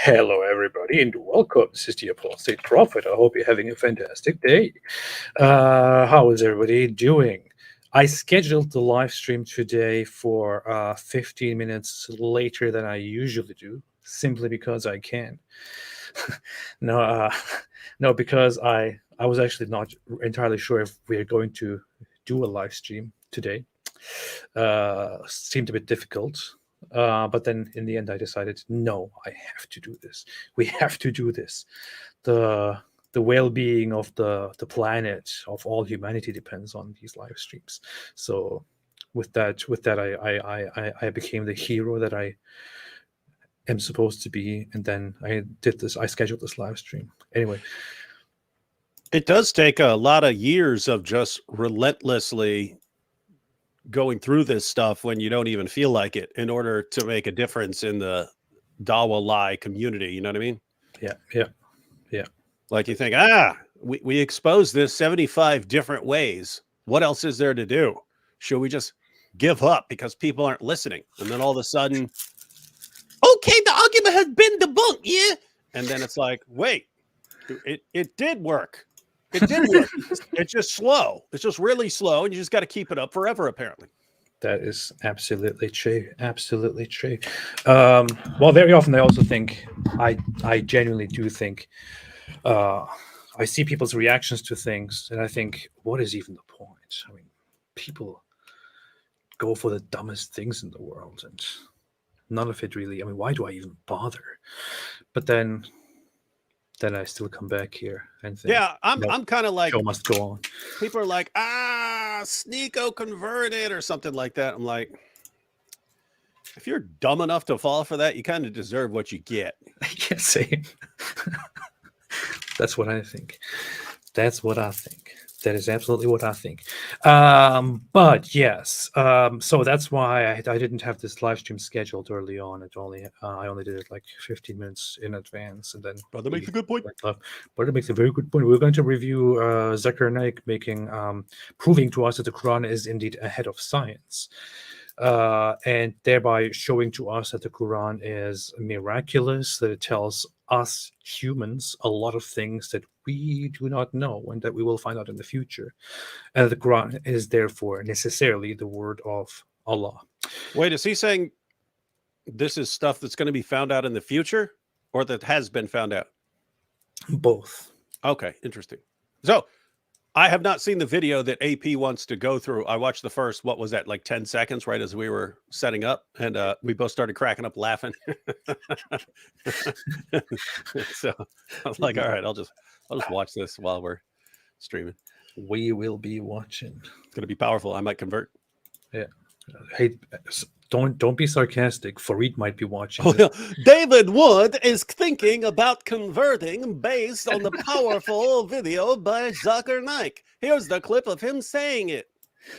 Hello, everybody, and welcome. This is the Apostate Prophet. I hope you're having a fantastic day. How is everybody doing? I scheduled the live stream today for 15 minutes later than I usually do, simply because I can. no, no, because I was actually not entirely sure if we are going to do a live stream today. Seemed a bit difficult. But then in the end, I decided, no, I have to do this. We have to do this. The well-being of the planet, of all humanity, depends on these live streams. So with that, I became the hero that I am supposed to be, and then I did this. I scheduled this live stream anyway. It does take a lot of years of just relentlessly going through this stuff when you don't even feel like it in order to make a difference in the Dawa Lai community. You know what I mean? Yeah. Like you think, we exposed this 75 different ways. What else is there to do? Should we just give up because people aren't listening? And then all of a sudden, okay, the argument has been debunked, yeah. And then it's like, wait, it did work. It did work. It's just slow. It's just really slow, and you just got to keep it up forever, apparently. That is absolutely true. Absolutely true. Well, very often I also think, I genuinely do think, I see people's reactions to things, and I think, what is even the point? I mean, people go for the dumbest things in the world, and none of it really. I mean, why do I even bother? But then I still come back here and think, yeah, I'm kind of like, show must go on. People are like, Sneeko converted or something like that. I'm like, if you're dumb enough to fall for that, you kind of deserve what you get. Yeah, same. That's what I think. That's what I think. That is absolutely what I think. But yes, so that's why I didn't have this live stream scheduled early on. I only did it like 15 minutes in advance, and then. But that makes a good point. But it makes a very good point. We're going to review Zakir Naik proving to us that the Quran is indeed ahead of science. And thereby showing to us that the Quran is miraculous, that it tells us humans a lot of things that we do not know and that we will find out in the future. And the Quran is therefore necessarily the word of Allah. Wait, is he saying this is stuff that's going to be found out in the future, or that has been found out? Both. Okay, interesting. So I have not seen the video that AP wants to go through. I watched the first, what was that, like 10 seconds, right as we were setting up, and we both started cracking up laughing. So I was like, all right, I'll just watch this while we're streaming. We will be watching. It's going to be powerful. I might convert. Yeah. Hey, don't be sarcastic. Fareed might be watching. David Wood is thinking about converting based on the powerful video by Zakir Naik. Here's the clip of him saying it.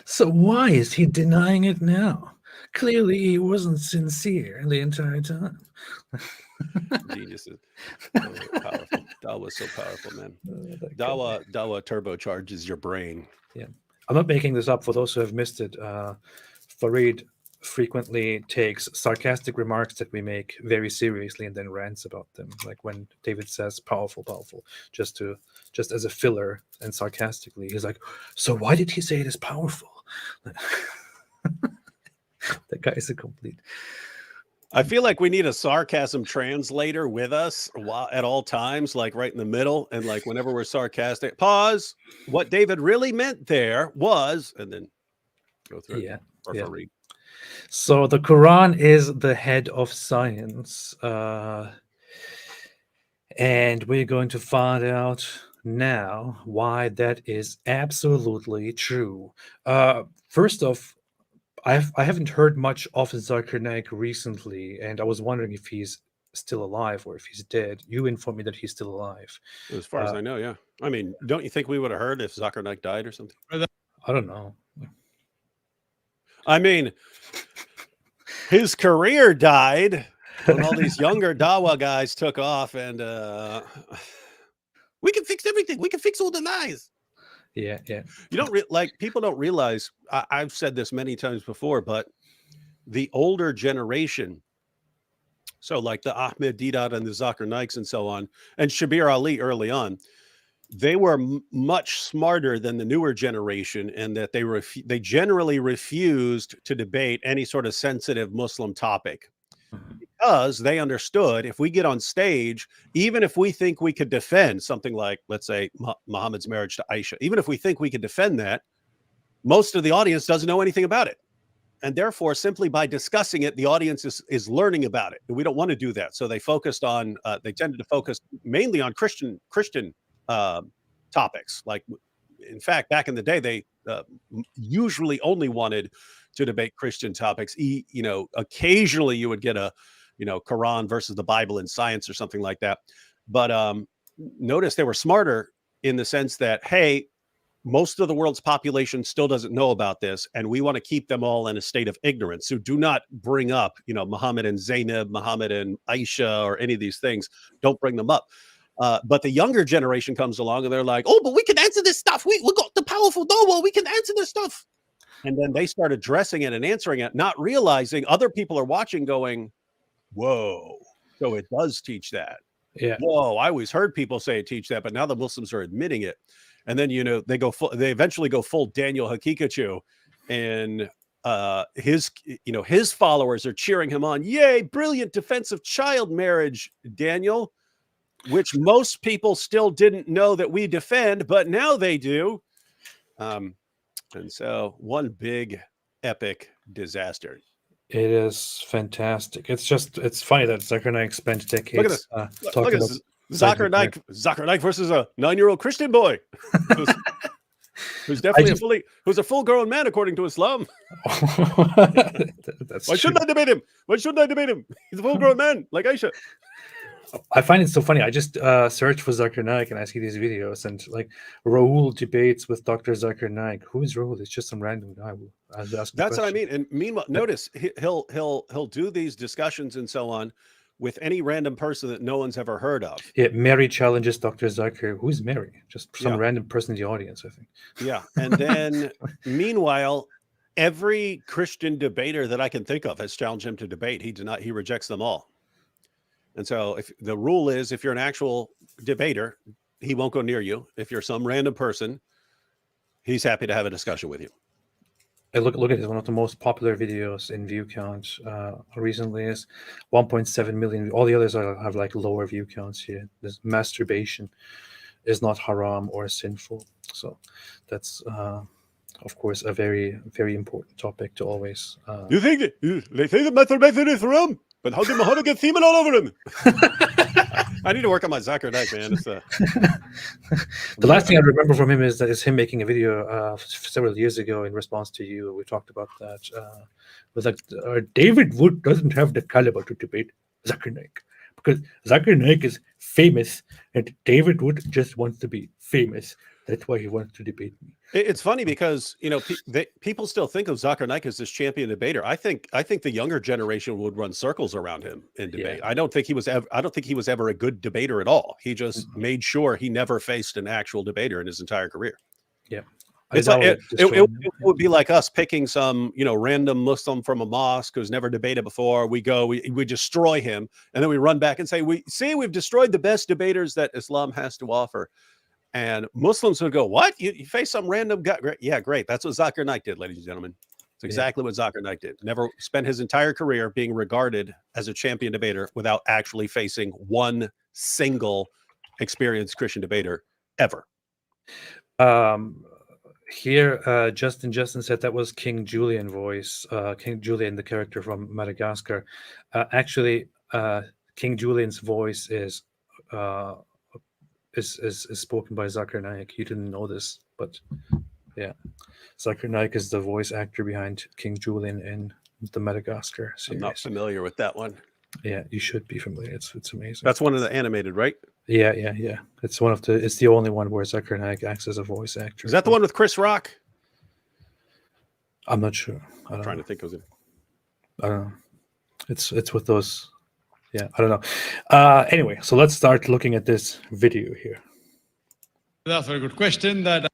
So why is he denying it now? Clearly he wasn't sincere the entire time. Geniuses. So powerful. Dawa was so powerful, man. Dawa turbocharges your brain. Yeah. I'm not making this up for those who have missed it. Fareed frequently takes sarcastic remarks that we make very seriously and then rants about them. Like when David says powerful, just as a filler and sarcastically, he's like, so why did he say it is powerful? That guy is a complete. I feel like we need a sarcasm translator with us at all times, like right in the middle. And like whenever we're sarcastic, pause. What David really meant there was, and then go through it. Yeah. So the Quran is the head of science. And we're going to find out now why that is absolutely true. First off, I haven't heard much of Zakir Naik recently, and I was wondering if he's still alive or if he's dead. You informed me that he's still alive. As far as I know, yeah. I mean, don't you think we would have heard if Zakir Naik died or something? I don't know. I mean, his career died when all these younger Dawa guys took off, and we can fix everything. We can fix all the lies. Yeah. You don't people don't realize. I've said this many times before, but the older generation So like the Ahmed Deedat and the Zakir Naiks and so on, and Shabir Ali early on, they were much smarter than the newer generation in that they generally refused to debate any sort of sensitive Muslim topic because they understood if we get on stage, even if we think we could defend something like, let's say, Muhammad's marriage to Aisha, even if we think we could defend that, most of the audience doesn't know anything about it. And therefore, simply by discussing it, the audience is learning about it. And we don't want to do that. So they they tended to focus mainly on Christian topics. Like, in fact, back in the day, they usually only wanted to debate Christian topics. Occasionally you would get a, Quran versus the Bible in science or something like that. But notice they were smarter in the sense that, hey, most of the world's population still doesn't know about this, and we want to keep them all in a state of ignorance. So do not bring up, Muhammad and Zainab, Muhammad and Aisha, or any of these things. Don't bring them up. But the younger generation comes along and they're like, oh, but we can answer this stuff. We got the powerful Dawah. We can answer this stuff. And then they start addressing it and answering it, not realizing other people are watching going, whoa, so it does teach that. Yeah. Whoa, I always heard people say it teach that, but now the Muslims are admitting it. And then, they eventually go full Daniel Hakikachu, and his followers are cheering him on. Yay, brilliant defense of child marriage, Daniel, which most people still didn't know that we defend, but now they do. And so one big epic disaster. It is fantastic. It's funny that Zakir Naik spent decades Look at this. Look at this. Zakir Naik versus a 9-year-old Christian boy who's definitely who's a full-grown man according to Islam. Why shouldn't I debate him? He's a full-grown man like Aisha. I find it so funny. I just search for Zakir Naik and I see these videos, and like Rahul debates with Dr. Zakir Naik. Who is Rahul? It's just some random guy. That's what I mean. And meanwhile, notice he'll do these discussions and so on with any random person that no one's ever heard of. Yeah, Mary challenges Dr. Zakir. Who's Mary? Just some random person in the audience, I think. Yeah. And then meanwhile, every Christian debater that I can think of has challenged him to debate. He rejects them all. And so if the rule is, if you're an actual debater, he won't go near you. If you're some random person, he's happy to have a discussion with you. Look at this. One of the most popular videos in view count recently is 1.7 million. All the others have like lower view counts here. This masturbation is not haram or sinful. So that's, of course, a very, very important topic to always. You think they say that masturbation is haram? But how did Muhammad get semen all over him? I need to work on my Zakir Naik, man. The last thing I remember from him is him making a video several years ago in response to you. We talked about that. Was like David Wood doesn't have the caliber to debate Zakir Naik because Zakir Naik is famous, and David Wood just wants to be famous. That's why he wants to debate me. It's funny because people still think of Zakir Naik as this champion debater. I think the younger generation would run circles around him in debate. Yeah. I don't think he was ever a good debater at all. He just made sure he never faced an actual debater in his entire career. Yeah, it's like, it would be like us picking some random Muslim from a mosque who's never debated before. We destroy him, and then we run back and say, we've destroyed the best debaters that Islam has to offer. And Muslims would go, what? You face some random guy? Yeah, great. That's what Zakir Naik did, ladies and gentlemen. It's exactly what Zakir Naik did. Never spent his entire career being regarded as a champion debater without actually facing one single experienced Christian debater ever. Here, Justin said that was King Julian voice. King Julian, the character from Madagascar. Actually, King Julian's voice is spoken by Zakir Naik. You didn't know this, but yeah, Zakir Naik is the voice actor behind King Julian in the Madagascar series. I'm not familiar with that one. Yeah, you should be familiar. It's amazing. That's one of the animated, right? Yeah. It's the only one where Zakir Naik acts as a voice actor. Is that the one with Chris Rock? I'm not sure. I'm trying to think of it. I don't know. It's with those. Yeah, I don't know. Anyway, so let's start looking at this video here. That's a very good question. That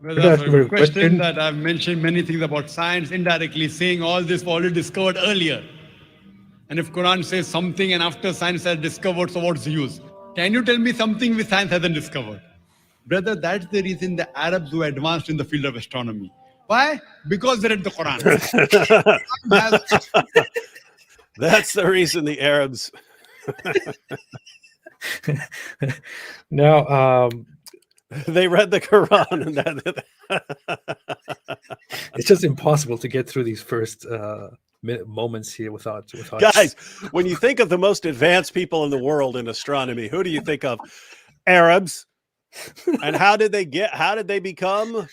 I've mentioned many things about science indirectly, saying all this was already discovered earlier. And if Quran says something and after science has discovered, so what's the use? Can you tell me something which science hasn't discovered? Brother, that's the reason the Arabs were advanced in the field of astronomy. Why? Because they read the Quran. That's the reason the Arabs. Now, they read the Quran, and it's just impossible to get through these first moments here without. Guys, when you think of the most advanced people in the world in astronomy, who do you think of? Arabs. And how did they become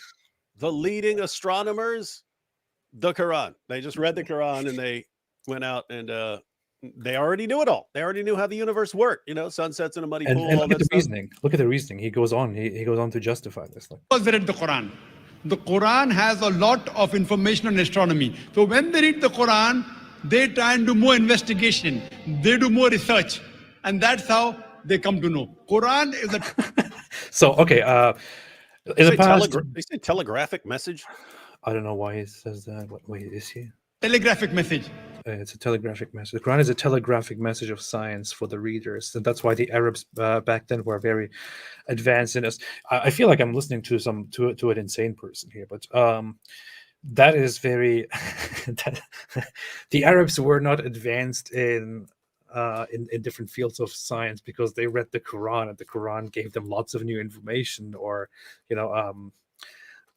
the leading astronomers? The Quran. They just read the Quran and they went out and they already knew it all. They already knew how the universe worked. You know, sunsets in a muddy pool. And look at the reasoning. Look at the reasoning. He goes on. He goes on to justify this. Because they read the Quran. The Quran has a lot of information on astronomy. So when they read the Quran, they try and do more investigation. They do more research. And that's how they come to know. Quran is a... So, okay. In the past... They say telegraphic message? I don't know why he says that. What way is he? Telegraphic message. It's a telegraphic message. The Quran is a telegraphic message of science for the readers, and that's why the Arabs back then were very advanced in this. I feel like I'm listening to an insane person here, but that is very. The Arabs were not advanced in different fields of science because they read the Quran, and the Quran gave them lots of new information, or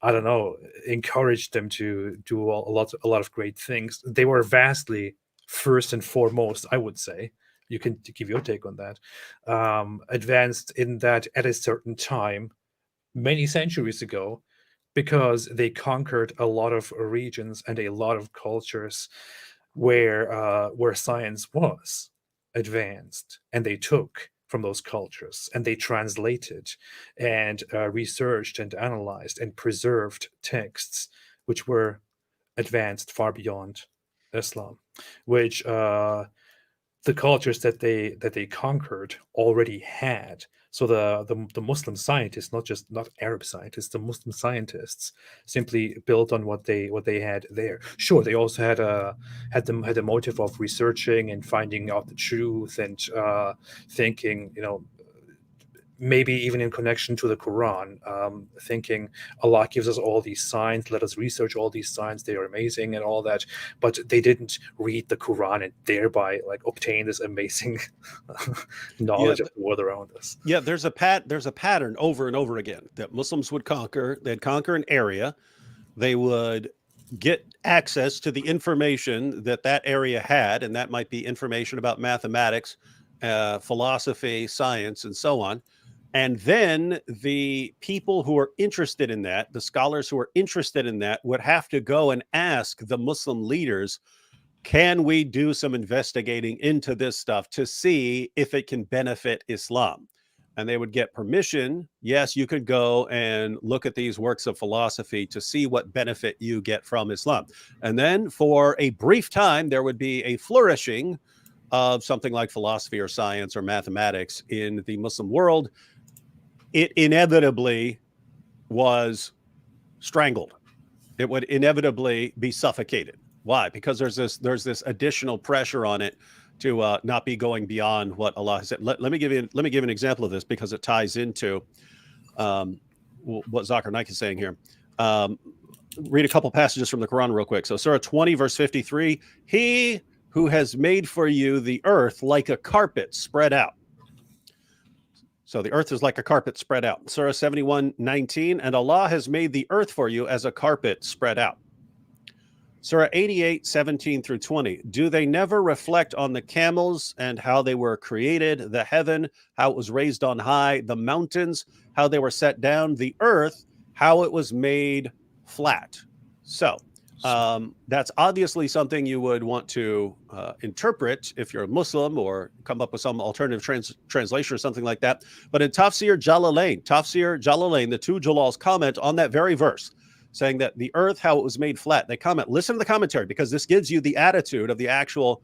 I don't know, encouraged them to do a lot of great things. They were vastly, first and foremost, I would say, you can give your take on that, advanced in that at a certain time, many centuries ago, because they conquered a lot of regions and a lot of cultures where science was advanced, and they took from those cultures, and they translated and researched and analyzed and preserved texts which were advanced far beyond Islam, which the cultures that they conquered already had. So the Muslim scientists, not Arab scientists, the Muslim scientists simply built on what they had there. Sure, they also had a motive of researching and finding out the truth and thinking, maybe even in connection to the Quran, thinking Allah gives us all these signs, let us research all these signs, they are amazing and all that. But they didn't read the Quran and thereby obtain this amazing knowledge of the world around us. Yeah, there's a pattern over and over again that Muslims would conquer. They'd conquer an area. They would get access to the information that area had, and that might be information about mathematics, philosophy, science, and so on. And then the people who are interested in that, the scholars who are interested in that, would have to go and ask the Muslim leaders, can we do some investigating into this stuff to see if it can benefit Islam? And they would get permission. Yes, you could go and look at these works of philosophy to see what benefit you get from Islam. And then for a brief time, there would be a flourishing of something like philosophy or science or mathematics in the Muslim world. It inevitably was strangled. It would inevitably be suffocated. Why? Because there's this additional pressure on it to not be going beyond what Allah has said. Let me give you an example of this because it ties into what Zakir Naik is saying here. Read a couple passages from the Quran real quick. So Surah 20, verse 53, he who has made for you the earth like a carpet spread out. So the earth is like a carpet spread out. Surah 71:19, and Allah has made the earth for you as a carpet spread out. Surah 88:17 through 20. Do they never reflect on the camels and how they were created, the heaven, how it was raised on high, the mountains, how they were set down, the earth, how it was made flat? So that's obviously something you would want to interpret if you're a Muslim, or come up with some alternative translation or something like that. But in Tafsir Jalalain, the two Jalals comment on that very verse, saying that the earth, how it was made flat. They comment, listen to the commentary, because this gives you the attitude of the actual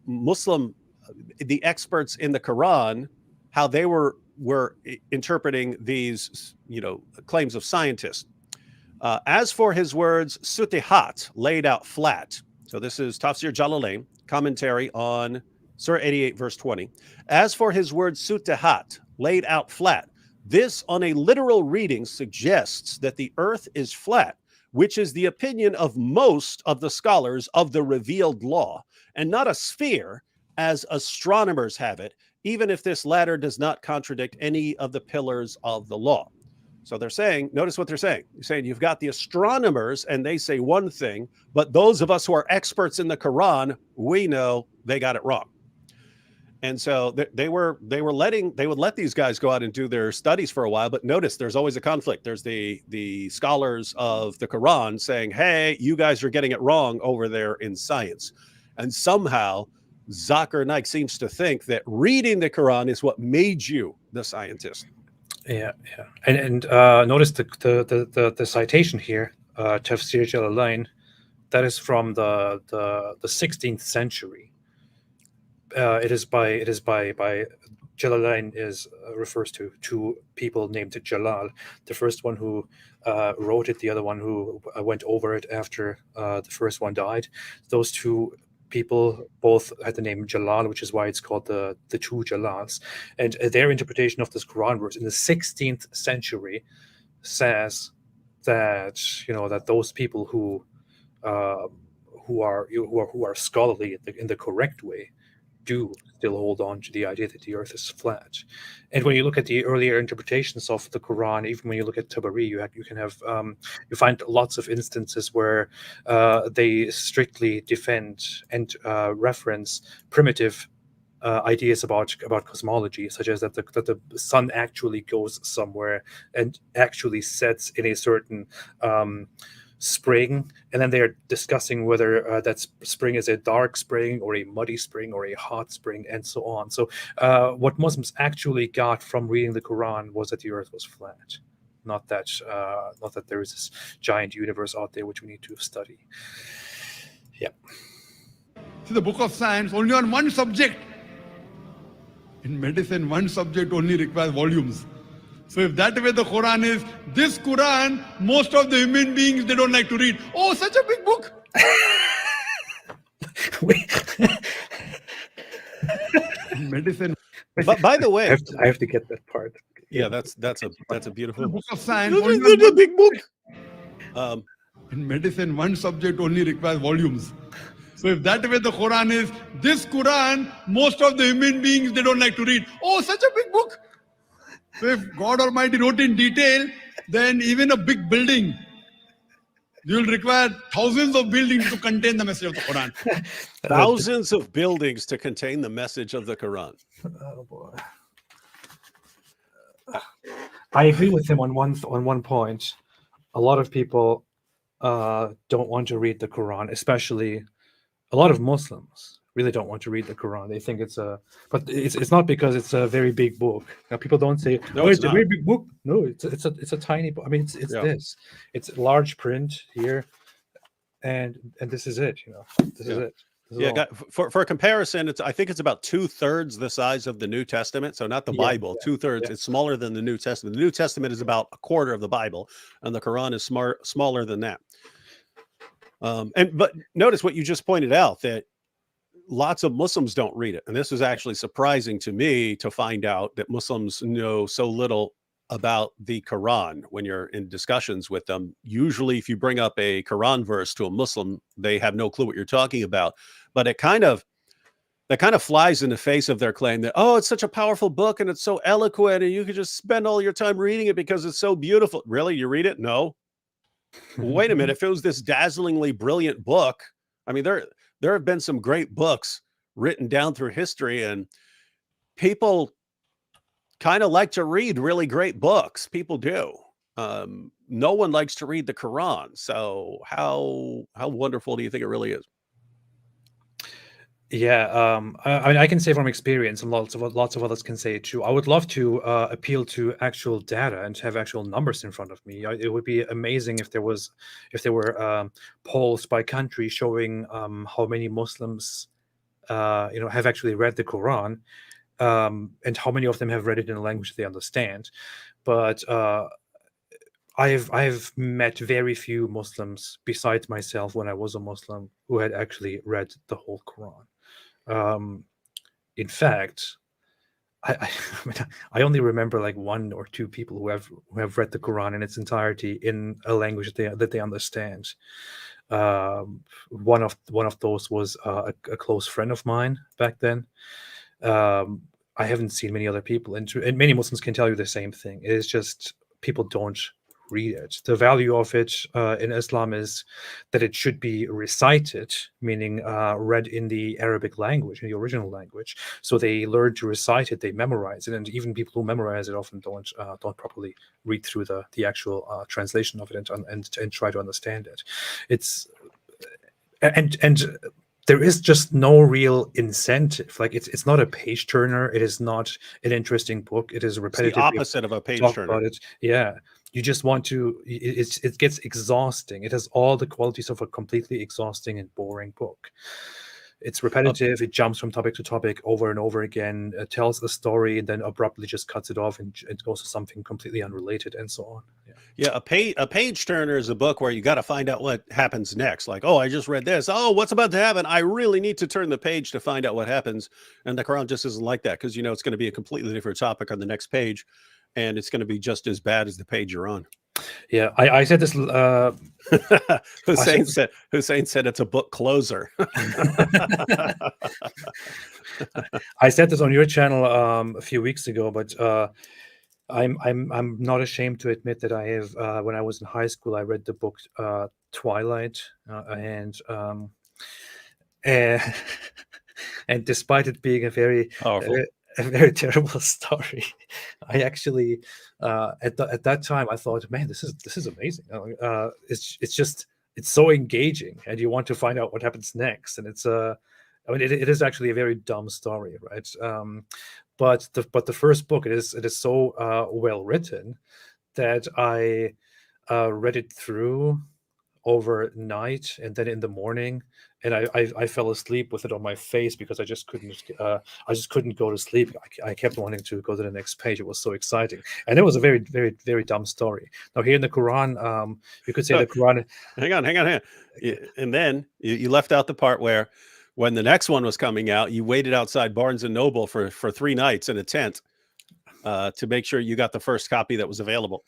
Muslim, the experts in the Quran, how they were interpreting these, claims of scientists. As for his words, sutihat, laid out flat. So this is Tafsir Jalalain, commentary on Surah 88, verse 20. As for his word sutahat, laid out flat, this on a literal reading suggests that the earth is flat, which is the opinion of most of the scholars of the revealed law, and not a sphere as astronomers have it, even if this latter does not contradict any of the pillars of the law. So they're saying, notice what they're saying. They're saying you've got the astronomers and they say one thing, but those of us who are experts in the Quran, we know they got it wrong. And so they would let these guys go out and do their studies for a while. But notice there's always a conflict. There's the scholars of the Quran saying, hey, you guys are getting it wrong over there in science. And somehow Zakir Naik seems to think that reading the Quran is what made you the scientist. Yeah. And notice the citation here, Tafsir Jalalain, that is from the 16th century. It is by Jalalain refers to two people named Jalal. The first one who wrote it, the other one who went over it after the first one died. Those two people both had the name Jalal, which is why it's called the two Jalals. And their interpretation of this Quran verse in the 16th century says that that those people who are scholarly in the correct way do still hold on to the idea that the earth is flat. And when you look at the earlier interpretations of the Quran, even when you look at Tabari, you find lots of instances where they strictly defend and reference primitive ideas about cosmology, such as that the sun actually goes somewhere and actually sets in a certain spring, and then they're discussing whether that spring is a dark spring or a muddy spring or a hot spring, and so on. So what Muslims actually got from reading the Quran was that the earth was flat, not that there is this giant universe out there which we need to study. Yeah. See, the book of science only on one subject. In medicine, one subject only requires volumes. So if that way the Quran is, this Quran, most of the human beings, they don't like to read. Oh, such a big book. Medicine. But by the way, I have to get that part. Yeah, that's a beautiful The book of science. a big book. In medicine, one subject only requires volumes. So if that way the Quran is, this Quran, most of the human beings, they don't like to read. Oh, such a big book. So if God Almighty wrote in detail, then even a big building, you will require thousands of buildings to contain the message of the Quran. Thousands of buildings to contain the message of the Quran. Oh boy. I agree with him on one point. A lot of people don't want to read the Quran, especially a lot of Muslims really don't want to read the Quran. They think but it's not because it's a very big book. Now, people don't say, No, it's it's a not. very big book. No, it's a tiny book. I mean, it's Yeah. this. It's large print here, and this is it. This is Yeah. it. This is Yeah, all. for a comparison, I think it's about 2/3 the size of the New Testament. So not the Yeah, Bible, 2/3. yeah. It's smaller than the New Testament. The New Testament is about a quarter of the Bible, and the Quran is smaller than that. But notice what you just pointed out, that lots of Muslims don't read it. And this was actually surprising to me to find out that Muslims know so little about the Quran when you're in discussions with them. Usually, if you bring up a Quran verse to a Muslim, they have no clue what you're talking about. But that kind of flies in the face of their claim that, oh, it's such a powerful book and it's so eloquent and you could just spend all your time reading it because it's so beautiful. Really? You read it? No. Wait a minute. If it was this dazzlingly brilliant book, I mean, there have been some great books written down through history, and people kind of like to read really great books. People do. No one likes to read the Quran. So how wonderful do you think it really is? Yeah, I mean, I can say from experience, and lots of others can say it too. I would love to appeal to actual data and have actual numbers in front of me. It would be amazing if there were polls by country showing how many Muslims have actually read the Quran, and how many of them have read it in a language they understand. But I've met very few Muslims besides myself when I was a Muslim who had actually read the whole Quran. In fact, I I only remember like one or two people who have read the Quran in its entirety in a language that they understand. One of those was a close friend of mine back then. Um, I haven't seen many other people, and many Muslims can tell you the same thing. It is just people don't read it. The value of it in Islam is that it should be recited, meaning read in the Arabic language, in the original language. So they learn to recite it, they memorize it, and even people who memorize it often don't properly read through the actual translation of it and try to understand it. It's and there is just no real incentive. Like it's not a page turner. It is not an interesting book. It is It's the repetitive. opposite of a page Talk turner. about it. Yeah, you just want to. It gets exhausting. It has all the qualities of a completely exhausting and boring book. It's repetitive. It jumps from topic to topic over and over again. It tells a story and then abruptly just cuts it off and it goes to something completely unrelated and so on. Yeah, a page turner is a book where you got to find out what happens next. Like, oh, I just read this. Oh, what's about to happen? I really need to turn the page to find out what happens. And the Quran just isn't like that, because it's going to be a completely different topic on the next page, and it's going to be just as bad as the page you're on. Yeah, I said this. Hussein said it's a book closer. I said this on your channel a few weeks ago, but I'm not ashamed to admit that I have. When I was in high school, I read the book Twilight, and despite it being a very terrible story, I actually at that time I thought, man, this is amazing. It's so engaging, and you want to find out what happens next. And it is actually a very dumb story, right? But the first book, it is so well written that I read it through overnight, and then in the morning, and I fell asleep with it on my face because I just couldn't go to sleep. I kept wanting to go to the next page. It was so exciting, and it was a very, very, very dumb story. Now here in the Quran, you could say the Quran. Hang on. And then you left out the part where, when the next one was coming out, you waited outside Barnes and Noble for 3 nights in a tent to make sure you got the first copy that was available.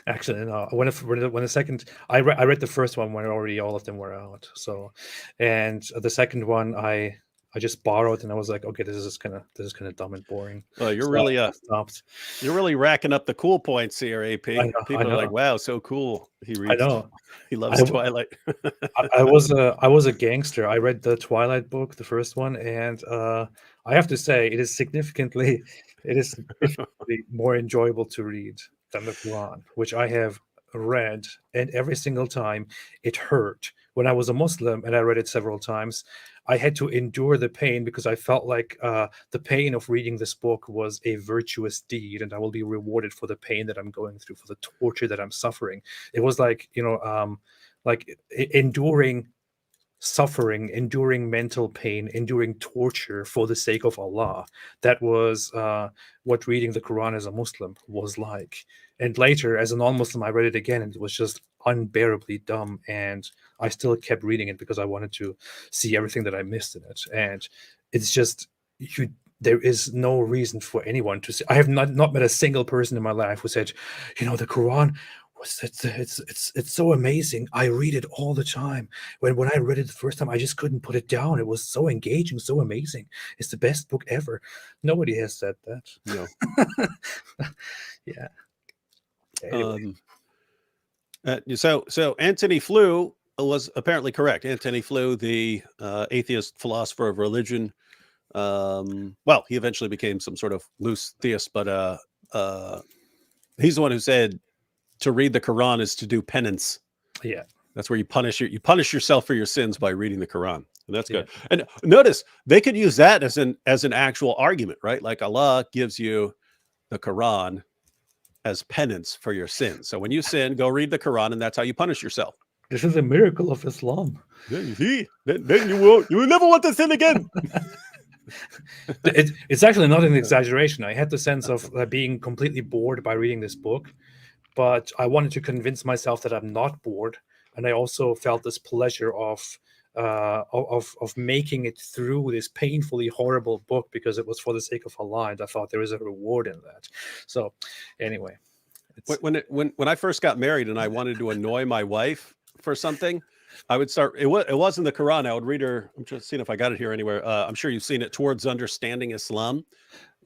Actually, no. When the second, I read the first one when already all of them were out. So, and the second one I just borrowed, and I was like, okay, this is kind of dumb and boring. Well, you're So really I stopped. You're really racking up the cool points here, AP. I People are like, know. wow, so cool. He I reads. know. He loves Twilight. I was a gangster. I read the Twilight book, the first one, and I have to say it is significantly more enjoyable to read than the Quran, which I have read, and every single time it hurt. When I was a Muslim and I read it several times, I had to endure the pain because I felt like the pain of reading this book was a virtuous deed, and I will be rewarded for the pain that I'm going through, for the torture that I'm suffering. It was like, enduring suffering, enduring mental pain, enduring torture for the sake of Allah. That was what reading the Quran as a Muslim was like. And later, as a non-Muslim, I read it again, and it was just unbearably dumb. And I still kept reading it because I wanted to see everything that I missed in it. And it's just there is no reason for anyone to say. I have not met a single person in my life who said, the Quran, it's so amazing. I read it all the time. When I read it the first time, I just couldn't put it down. It was so engaging, so amazing. It's the best book ever. Nobody has said that. No. Yeah. Anyway. So Antony Flew was apparently correct. Antony Flew, the atheist philosopher of religion. Well, he eventually became some sort of loose theist, but he's the one who said to read the Quran is to do penance. Yeah, that's where you punish yourself for your sins by reading the Quran, and that's good. Yeah. And notice they could use that as an actual argument, right? Like Allah gives you the Quran as penance for your sins. So when you sin, go read the Quran, and that's how you punish yourself. This is a miracle of Islam. Yeah, you see, then you will never want to sin again. It's actually not an exaggeration. I had the sense of being completely bored by reading this book, but I wanted to convince myself that I'm not bored, and I also felt this pleasure of of making it through this painfully horrible book because it was for the sake of Allah, and I thought there is a reward in that. So, anyway, when I first got married and I wanted to annoy my wife for something, I would start. It wasn't the Quran. I would read her. I'm just seeing if I got it here anywhere. I'm sure you've seen it, Towards Understanding Islam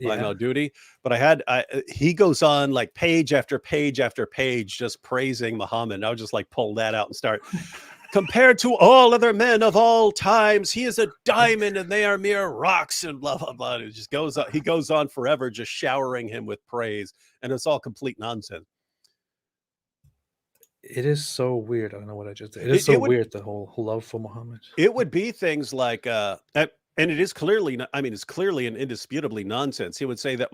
by Maududi. But he goes on like page after page after page just praising Muhammad. And I would just like pull that out and start. Compared to all other men of all times, he is a diamond and they are mere rocks and blah, blah, blah. It just goes on. He goes on forever, just showering him with praise. And it's all complete nonsense. It is so weird. I don't know what I just did. It is so weird, the whole love for Muhammad. It would be things like, and it is clearly, I mean, it's clearly and indisputably nonsense. He would say that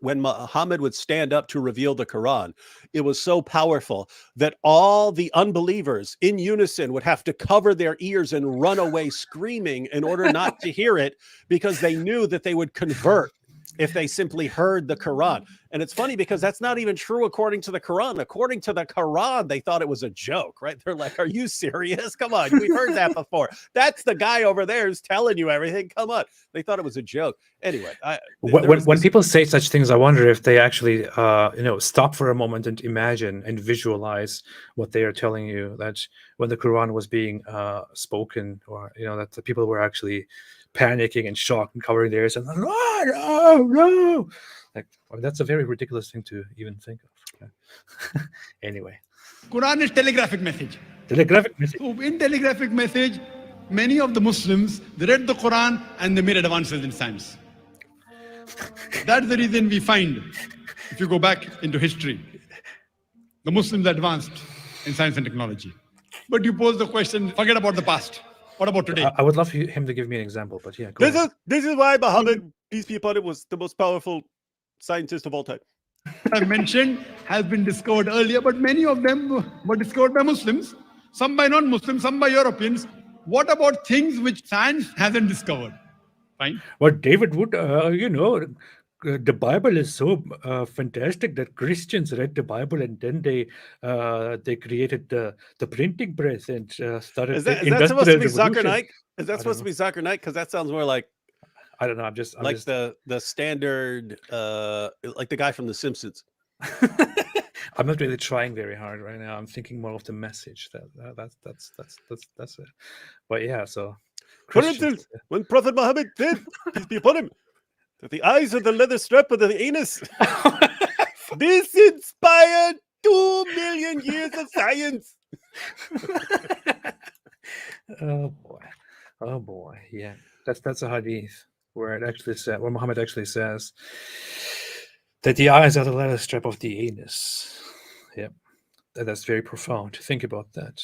when Muhammad would stand up to reveal the Quran, it was so powerful that all the unbelievers in unison would have to cover their ears and run away screaming in order not to hear it, because they knew that they would convert if they simply heard the Quran. And it's funny because that's not even true according to the Quran. According to the Quran, they thought it was a joke, right? They're like, are you serious? Come on, we've heard that before. That's the guy over there who's telling you everything. Come on. They thought it was a joke. Anyway. When people say such things, I wonder if they actually, stop for a moment and imagine and visualize what they are telling you, that when the Quran was being spoken, or, that the people were actually panicking and shocked and covering their ears and no. Like, that's a very ridiculous thing to even think of. Okay. Anyway, Quran is telegraphic message. Telegraphic message. So in telegraphic message, many of the Muslims, they read the Quran and they made advances in science. That's the reason we find, if you go back into history, the Muslims advanced in science and technology. But you pose the question, forget about the past. What about today? I would love him to give me an example, but yeah. This is why Muhammad, peace be upon him, was the most powerful scientist of all time. I mentioned has been discovered earlier, but many of them were discovered by Muslims, some by non-Muslims, some by Europeans. What about things which science hasn't discovered? Fine. Well, David Wood, the Bible is so fantastic that Christians read the Bible and then they created the printing press and started. Is that supposed to be Zakir Naik? Is that supposed to be Zakir Naik? Because that sounds more like, I don't know. I'm just the standard, like the guy from The Simpsons. I'm not really trying very hard right now. I'm thinking more of the message. That's it. But yeah, so. For instance, when Prophet Muhammad said, peace be upon him, that the eyes of the leather strap of the anus, this inspired 2 million years of science. Oh boy, yeah. That's a hadith where Muhammad actually says that the eyes are the leather strap of the anus. Yep. And that's very profound. Think about that.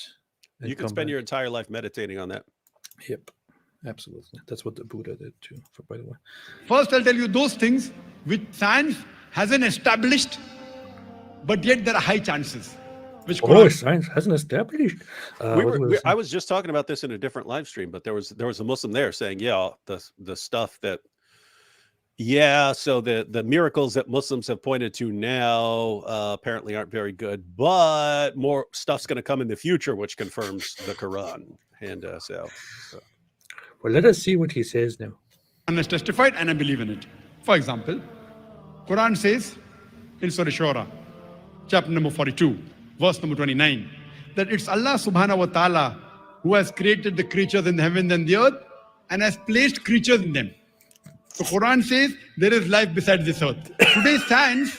You can spend your entire life meditating on that. Yep. Absolutely. That's what the Buddha did too, by the way. First, I'll tell you those things which science hasn't established, but yet there are high chances. Science hasn't established. I was just talking about this in a different live stream, but there was a Muslim there saying, the stuff that, so the miracles that Muslims have pointed to now apparently aren't very good, but more stuff's going to come in the future, which confirms the Quran. And so. Well, let us see what he says now. And has testified, and I believe in it. For example, Quran says in Surah Shura, chapter number 42, verse number 29, that it's Allah subhanahu wa ta'ala who has created the creatures in the heavens and the earth and has placed creatures in them. The Quran says there is life besides this earth. Today, science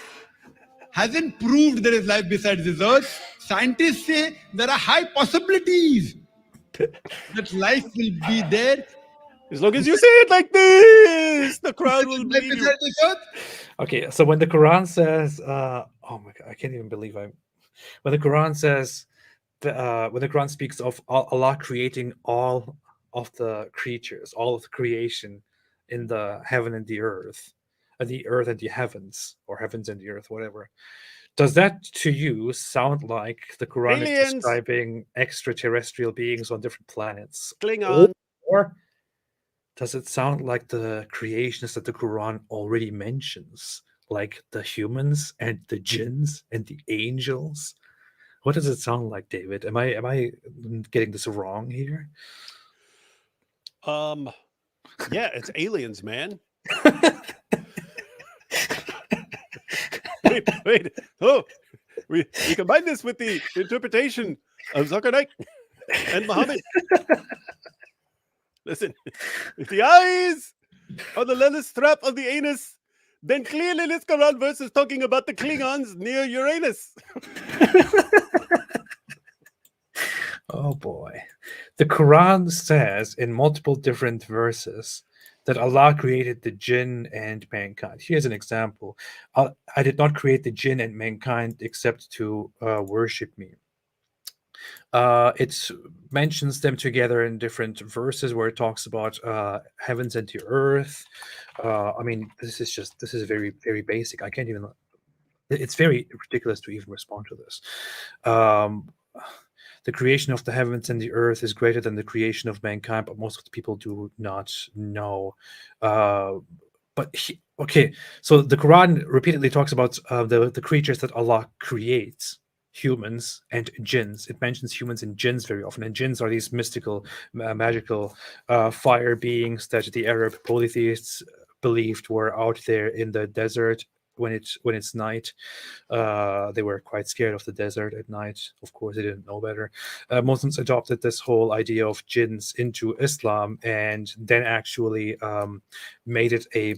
hasn't proved there is life besides this earth. Scientists say there are high possibilities that life will be there. As long as you say it like this, the crowd will believe you. Okay, so when the Quran says, oh my God, I can't even believe when the Quran says, when the Quran speaks of Allah creating all of the creatures, all of the creation in the heaven and the earth and the heavens, or heavens and the earth, whatever. Does that to you sound like the Quran is describing extraterrestrial beings on different planets? Klingon. Or does it sound like the creations that the Quran already mentions, like the humans and the jinns and the angels? What does it sound like, David? Am I getting this wrong here? Yeah, it's aliens, man. Wait. Oh, we combine this with the interpretation of Zakir Naik and Muhammad. Listen, if the eyes are the little strap of the anus, then clearly this Quran verse is talking about the Klingons near Uranus. Oh boy. The Quran says in multiple different verses that Allah created the jinn and mankind. Here's an example. I did not create the jinn and mankind except to worship me. It mentions them together in different verses where it talks about heavens and the earth. I mean, this is very, very basic. I can't even. It's very ridiculous to even respond to this. The creation of the heavens and the earth is greater than the creation of mankind, but most of the people do not know. Okay, so the Quran repeatedly talks about the creatures that Allah creates, humans and jinns. It mentions humans and jinns very often, and jinns are these mystical, magical fire beings that the Arab polytheists believed were out there in the desert when it's night. They were quite scared of the desert at night. Of course, they didn't know better. Muslims adopted this whole idea of jinns into Islam, and then actually made it a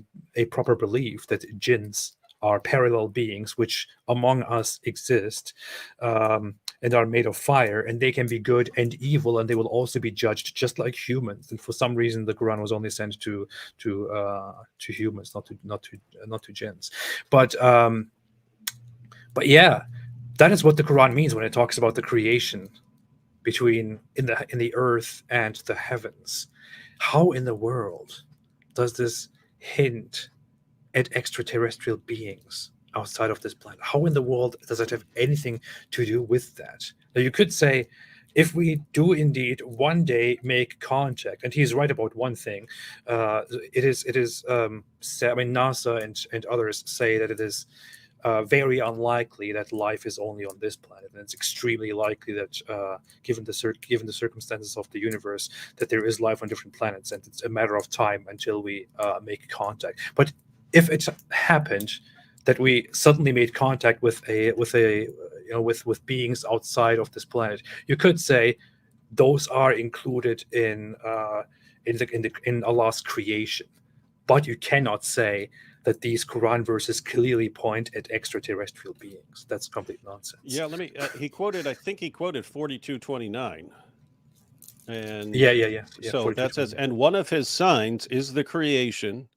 proper belief that jinns are parallel beings which among us exist, and are made of fire, and they can be good and evil, and they will also be judged just like humans. And for some reason, the Quran was only sent to humans, not to jinns. But yeah, that is what the Quran means when it talks about the creation between in the earth and the heavens. How in the world does this hint at extraterrestrial beings outside of this planet? How in the world does it have anything to do with that? Now, you could say, if we do indeed one day make contact, and he's right about one thing, it is I mean, NASA and others say that it is very unlikely that life is only on this planet, and it's extremely likely that, given the circumstances of the universe, that there is life on different planets, and it's a matter of time until we make contact. But if it happened that we suddenly made contact with beings outside of this planet, you could say those are included in Allah's creation, but you cannot say that these Quran verses clearly point at extraterrestrial beings. That's complete nonsense. Yeah, let me. I think he quoted 42:29. And yeah. So that says, and one of his signs is the creation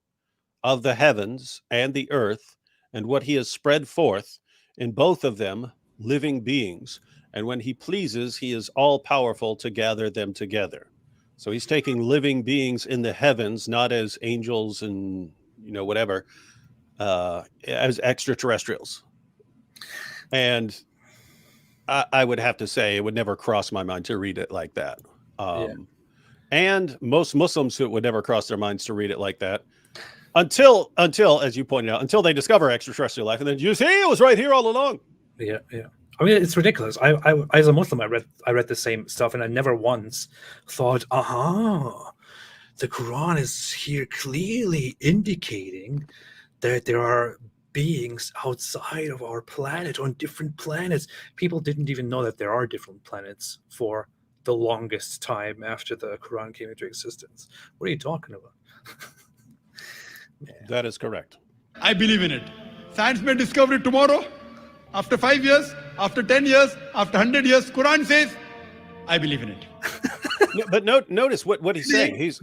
of the heavens and the earth, and what he has spread forth, in both of them living beings. And when he pleases, he is all powerful to gather them together. So he's taking living beings in the heavens, not as angels and whatever, as extraterrestrials. And I would have to say it would never cross my mind to read it like that. And most Muslims, it would never cross their minds to read it like that. Until, as you pointed out, until they discover extraterrestrial life, and then you see it was right here all along. Yeah. I mean, it's ridiculous. I as a Muslim, I read the same stuff, and I never once thought, the Quran is here clearly indicating that there are beings outside of our planet, on different planets. People didn't even know that there are different planets for the longest time after the Quran came into existence. What are you talking about? That is correct. I believe in it. Science may discover it tomorrow, after 5 years, after 10 years, after 100 years. Quran says, I believe in it. But notice what he's saying. He's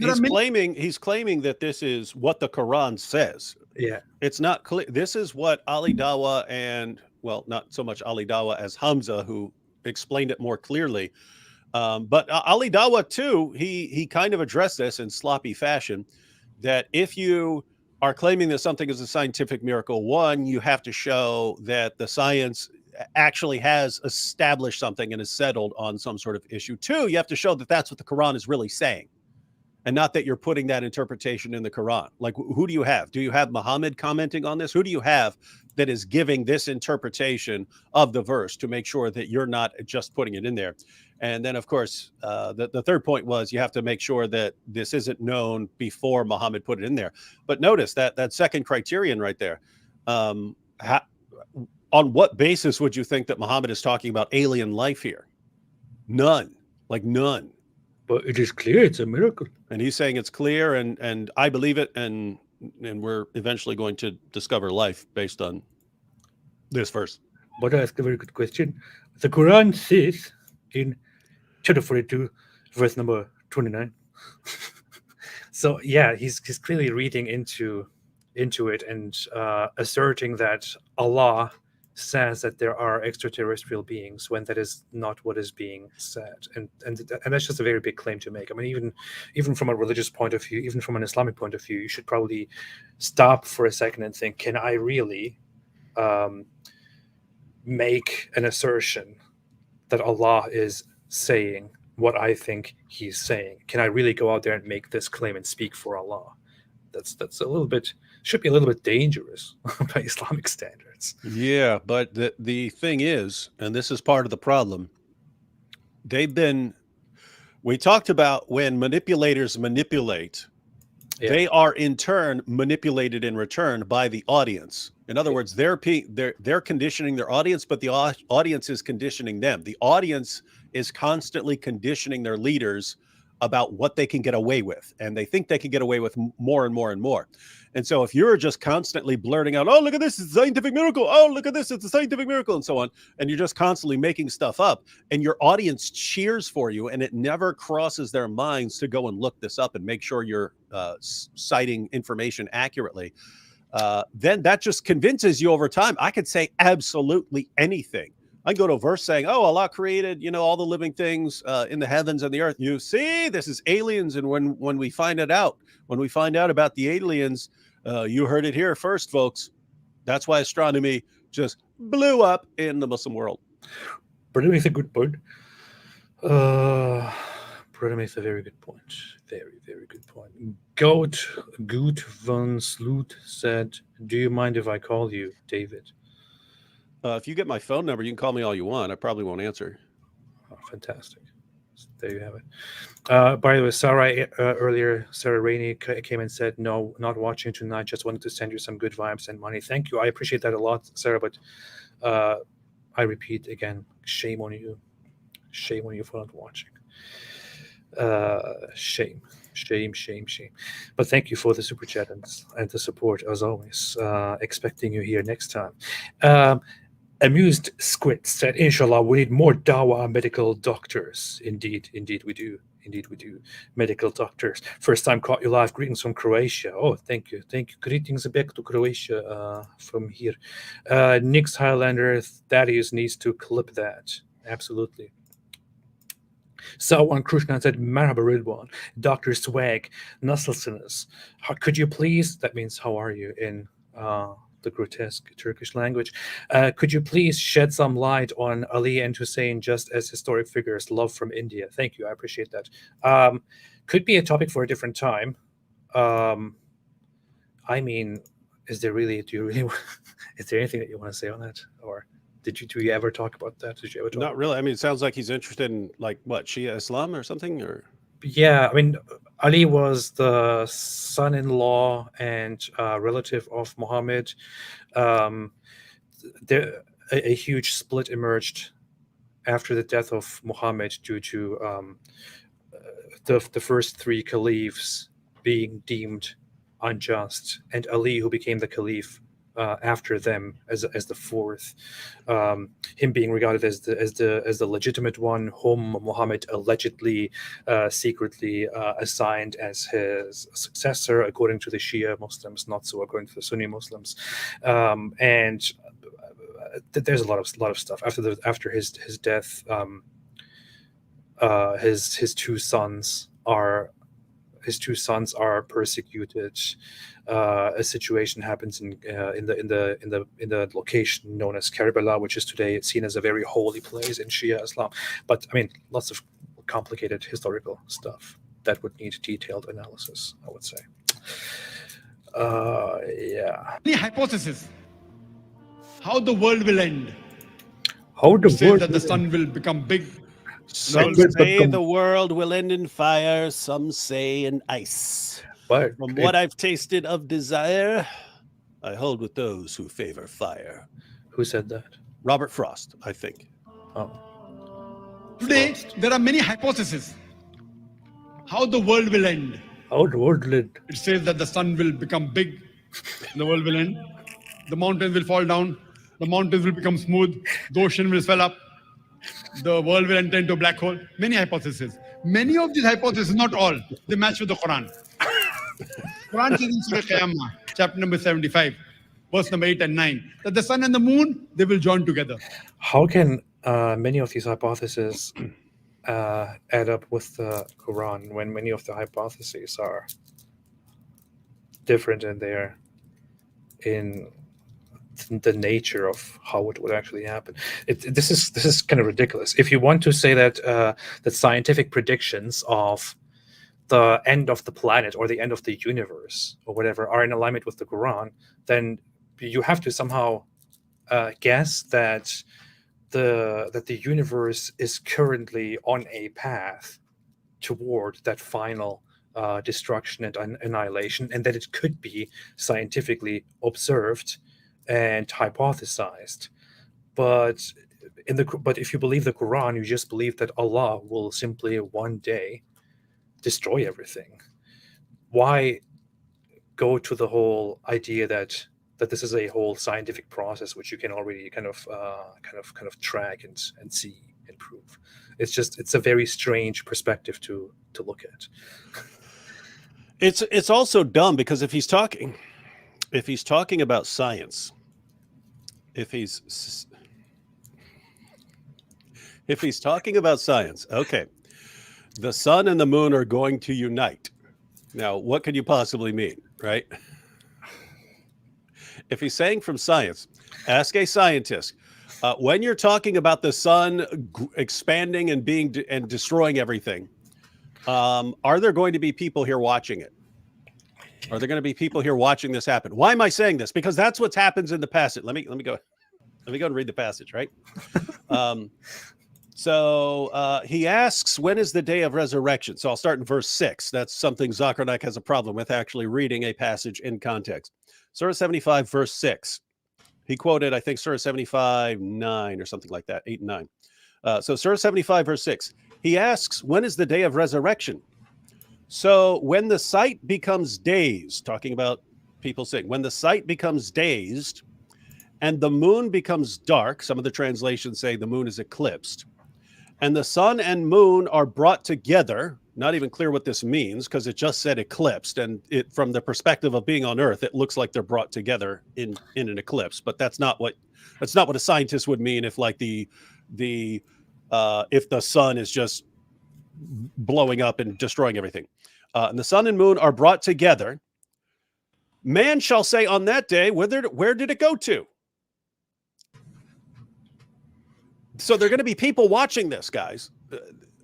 claiming that this is what the Quran says. Yeah. It's not clear. This is what Ali Dawah and, well, not so much Ali Dawah as Hamza, who explained it more clearly. But Ali Dawah too, he kind of addressed this in sloppy fashion, that if you are claiming that something is a scientific miracle, one, you have to show that the science actually has established something and is settled on some sort of issue. Two, you have to show that that's what the Quran is really saying, and not that you're putting that interpretation in the Quran. Like, who do you have? Do you have Muhammad commenting on this? Who do you have that is giving this interpretation of the verse to make sure that you're not just putting it in there. And then, of course, the third point was you have to make sure that this isn't known before Muhammad put it in there. But notice that second criterion right there. On what basis would you think that Muhammad is talking about alien life here? None, like none. But it is clear it's a miracle. And he's saying it's clear, and I believe it, and we're eventually going to discover life based on this verse. But I asked a very good question. The Quran says in chapter 42, verse number 29. So yeah, he's clearly reading into it and asserting that Allah says that there are extraterrestrial beings when that is not what is being said, and that's just a very big claim to make. I mean, even from a religious point of view, even from an Islamic point of view, you should probably stop for a second and think, can I really make an assertion that Allah is saying what I think he's saying? Can I really go out there and make this claim and speak for Allah? That's a little bit, should be a little bit dangerous by Islamic standards. Yeah, but the thing is, and this is part of the problem, we talked about when manipulators manipulate, they are in turn manipulated in return by the audience. In other words, they're conditioning their audience, but the audience is conditioning them. The audience is constantly conditioning their leaders about what they can get away with, and they think they can get away with more and more and more. And so if you're just constantly blurting out, oh, look at this, it's a scientific miracle, oh, look at this, it's a scientific miracle, and so on, and you're just constantly making stuff up, and your audience cheers for you, and it never crosses their minds to go and look this up and make sure you're citing information accurately, then that just convinces you over time. I could say absolutely anything. I can go to a verse saying, oh, Allah created, all the living things in the heavens and the earth. You see, this is aliens. And when we find it out, when we find out about the aliens, you heard it here first, folks. That's why astronomy just blew up in the Muslim world. Brother makes a good point. Brother makes a very good point. Very, very good point. Goat von Sloot said, do you mind if I call you David? If you get my phone number, you can call me all you want. I probably won't answer. Oh, fantastic. There you have it. By the way, Sarah Rainey came and said, no, not watching tonight. Just wanted to send you some good vibes and money. Thank you. I appreciate that a lot, Sarah. But I repeat again, shame on you. Shame on you for not watching. Shame. But thank you for the super chat and the support as always. Expecting you here next time. Amused Squid said, inshallah, we need more dawah medical doctors. Indeed we do. Medical doctors. First time caught you live. Greetings from Croatia. Oh, thank you. Greetings back to Croatia from here. Nick's Highlander, Thaddeus needs to clip that. Absolutely. Sawan Krishna said, Marhaba Ridwan, Dr. Swag, Nasılsınız? Could you please, that means how are you in the grotesque Turkish language, could you please shed some light on Ali and Hussein just as historic figures? Love from India. Thank you. I appreciate that. Could be a topic for a different time. I mean, is there anything that you want to say on that? Or do you ever talk about that? Did you ever talk? Not really. I mean, it sounds like he's interested in like what, Shia Islam or something, or yeah. I mean, Ali was the son-in-law and relative of Muhammad. A huge split emerged after the death of Muhammad due to the first three caliphs being deemed unjust, and Ali, who became the caliph after them as the fourth, him being regarded as the legitimate one, whom Muhammad allegedly secretly assigned as his successor, according to the Shia Muslims, not so according to the Sunni Muslims, and there's a lot of stuff after his death. His two sons are persecuted. A situation happens in the location known as Karbala, which is today seen as a very holy place in Shia Islam. But I mean, lots of complicated historical stuff that would need detailed analysis, I would say. Yeah. The hypothesis how the world will end. How the It says world that the sun will become big. Some will say become- the world will end in fire, some say in ice. but From what I've tasted of desire, I hold with those who favor fire. who said that? Robert Frost, I think. Oh, Today, Frost. there are many hypotheses how the world will end. How the world will end. It says that the sun will become big, the world will end, the mountains will fall down, the mountains will become smooth, the ocean will swell up, the world will enter into a black hole. Many hypotheses. Many of these hypotheses, not all, they match with the Quran. Quran says in Surah Qiyamah, chapter number 75, verse number 8 and 9, that the sun and the moon, they will join together. How can many of these hypotheses add up with the Quran when many of the hypotheses are different in the nature of how it would actually happen? This is kind of ridiculous. If you want to say that that scientific predictions of the end of the planet or the end of the universe or whatever are in alignment with the Quran, then you have to somehow guess that the universe is currently on a path toward that final destruction and annihilation, and that it could be scientifically observed and hypothesized. But if you believe the Quran, you just believe that Allah will simply one day destroy everything. Why go to the whole idea that this is a whole scientific process which you can already kind of track and see and prove? It's a very strange perspective to look at. It's also dumb because if he's talking about science, if he's talking about science, okay, the sun and the moon are going to unite. Now, what could you possibly mean, right? If he's saying from science, ask a scientist. When you're talking about the sun expanding and and destroying everything, are there going to be people here watching it? Are there going to be people here watching this happen? Why am I saying this? Because that's what happens in the passage. Let me go and read the passage, right? So he asks, when is the day of resurrection? So I'll start in verse 6. That's something Zakir Naik has a problem with, actually reading a passage in context. Surah 75, verse 6. He quoted, I think, Surah 75, 9 or something like that, 8 and 9. So Surah 75, verse 6. He asks, when is the day of resurrection? So when the sight becomes dazed, talking about people saying, when the sight becomes dazed and the moon becomes dark, some of the translations say the moon is eclipsed, and the sun and moon are brought together. Not even clear what this means because it just said eclipsed, and it, from the perspective of being on Earth, it looks like they're brought together in an eclipse. But that's not what a scientist would mean if like if the sun is just blowing up and destroying everything. And the sun and moon are brought together. Man shall say on that day, where did it go to? So there are going to be people watching this, guys.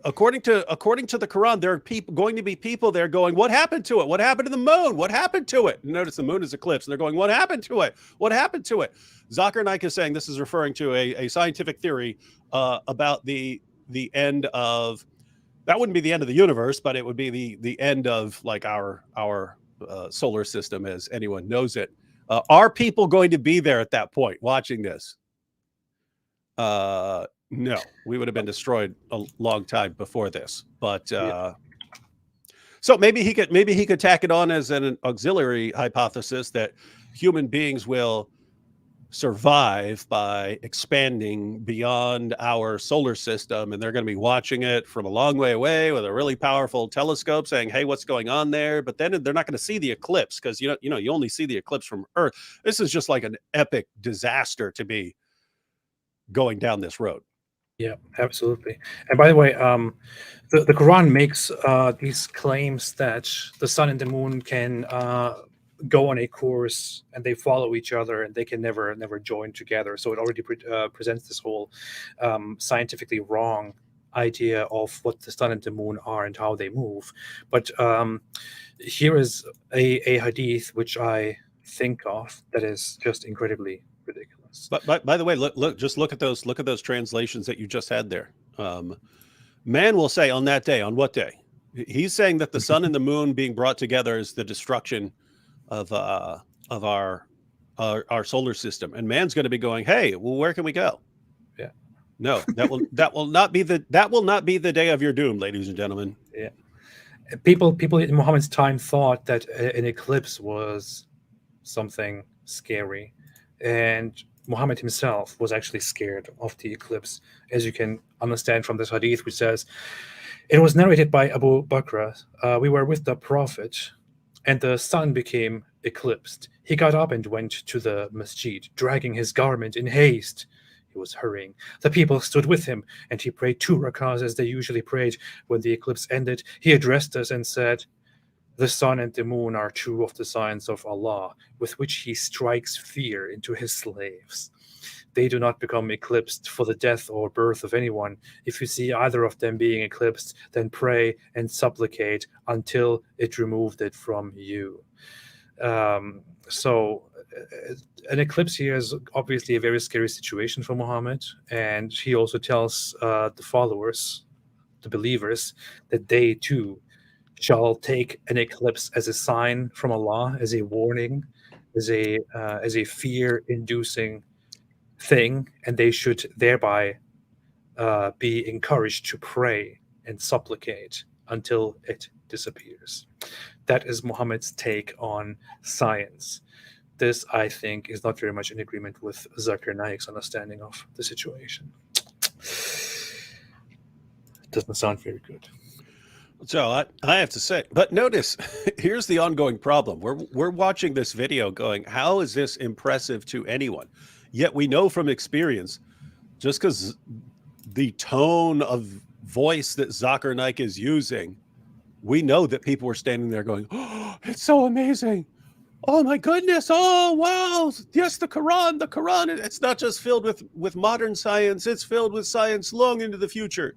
According to the Quran, there are going to be people there going, what happened to it? What happened to the moon? What happened to it? Notice the moon is eclipsed, and they're going, what happened to it? What happened to it? Zakir Naik is saying this is referring to a scientific theory about the end of, that wouldn't be the end of the universe, but it would be the end of like our solar system as anyone knows it. Are people going to be there at that point watching this? No, we would have been destroyed a long time before this. But so maybe he could tack it on as an auxiliary hypothesis that human beings will survive by expanding beyond our solar system, and they're going to be watching it from a long way away with a really powerful telescope saying, hey, what's going on there? But then they're not going to see the eclipse because you only see the eclipse from Earth. This is just like an epic disaster to be going down this road. Yeah, absolutely. And by the way, the Quran makes these claims that the sun and the moon can go on a course and they follow each other and they can never join together. So it already presents this whole scientifically wrong idea of what the sun and the moon are and how they move. But here is a hadith which I think of that is just incredibly ridiculous. was. But by the way, just look at those translations that you just had there. Man will say on that day, on what day? He's saying that the sun and the moon being brought together is the destruction of our solar system, and man's going to be going, hey, well, where can we go? Yeah. No, that will not be the day of your doom, ladies and gentlemen. Yeah. People in Muhammad's time thought that an eclipse was something scary, and Muhammad himself was actually scared of the eclipse, as you can understand from this hadith, which says, it was narrated by Abu Bakr, we were with the Prophet, and the sun became eclipsed. He got up and went to the masjid, dragging his garment in haste. He was hurrying. The people stood with him, and he prayed 2 rakahs as they usually prayed. When the eclipse ended, he addressed us and said, the sun and the moon are 2 of the signs of Allah, with which he strikes fear into his slaves. They do not become eclipsed for the death or birth of anyone. If you see either of them being eclipsed, then pray and supplicate until it removed it from you. So an eclipse here is obviously a very scary situation for Muhammad, and he also tells the followers, the believers, that they too shall take an eclipse as a sign from Allah, as a warning, as a fear-inducing thing, and they should thereby be encouraged to pray and supplicate until it disappears. That is Muhammad's take on science. This, I think, is not very much in agreement with Zakir Naik's understanding of the situation. It doesn't sound very good. So I have to say, but notice, here's the ongoing problem. We're watching this video going, how is this impressive to anyone? Yet we know from experience, just because the tone of voice that Zakir Naik is using, we know that people were standing there going, oh, it's so amazing. Oh my goodness. Oh, wow. Yes, the Quran, it's not just filled with modern science. It's filled with science long into the future.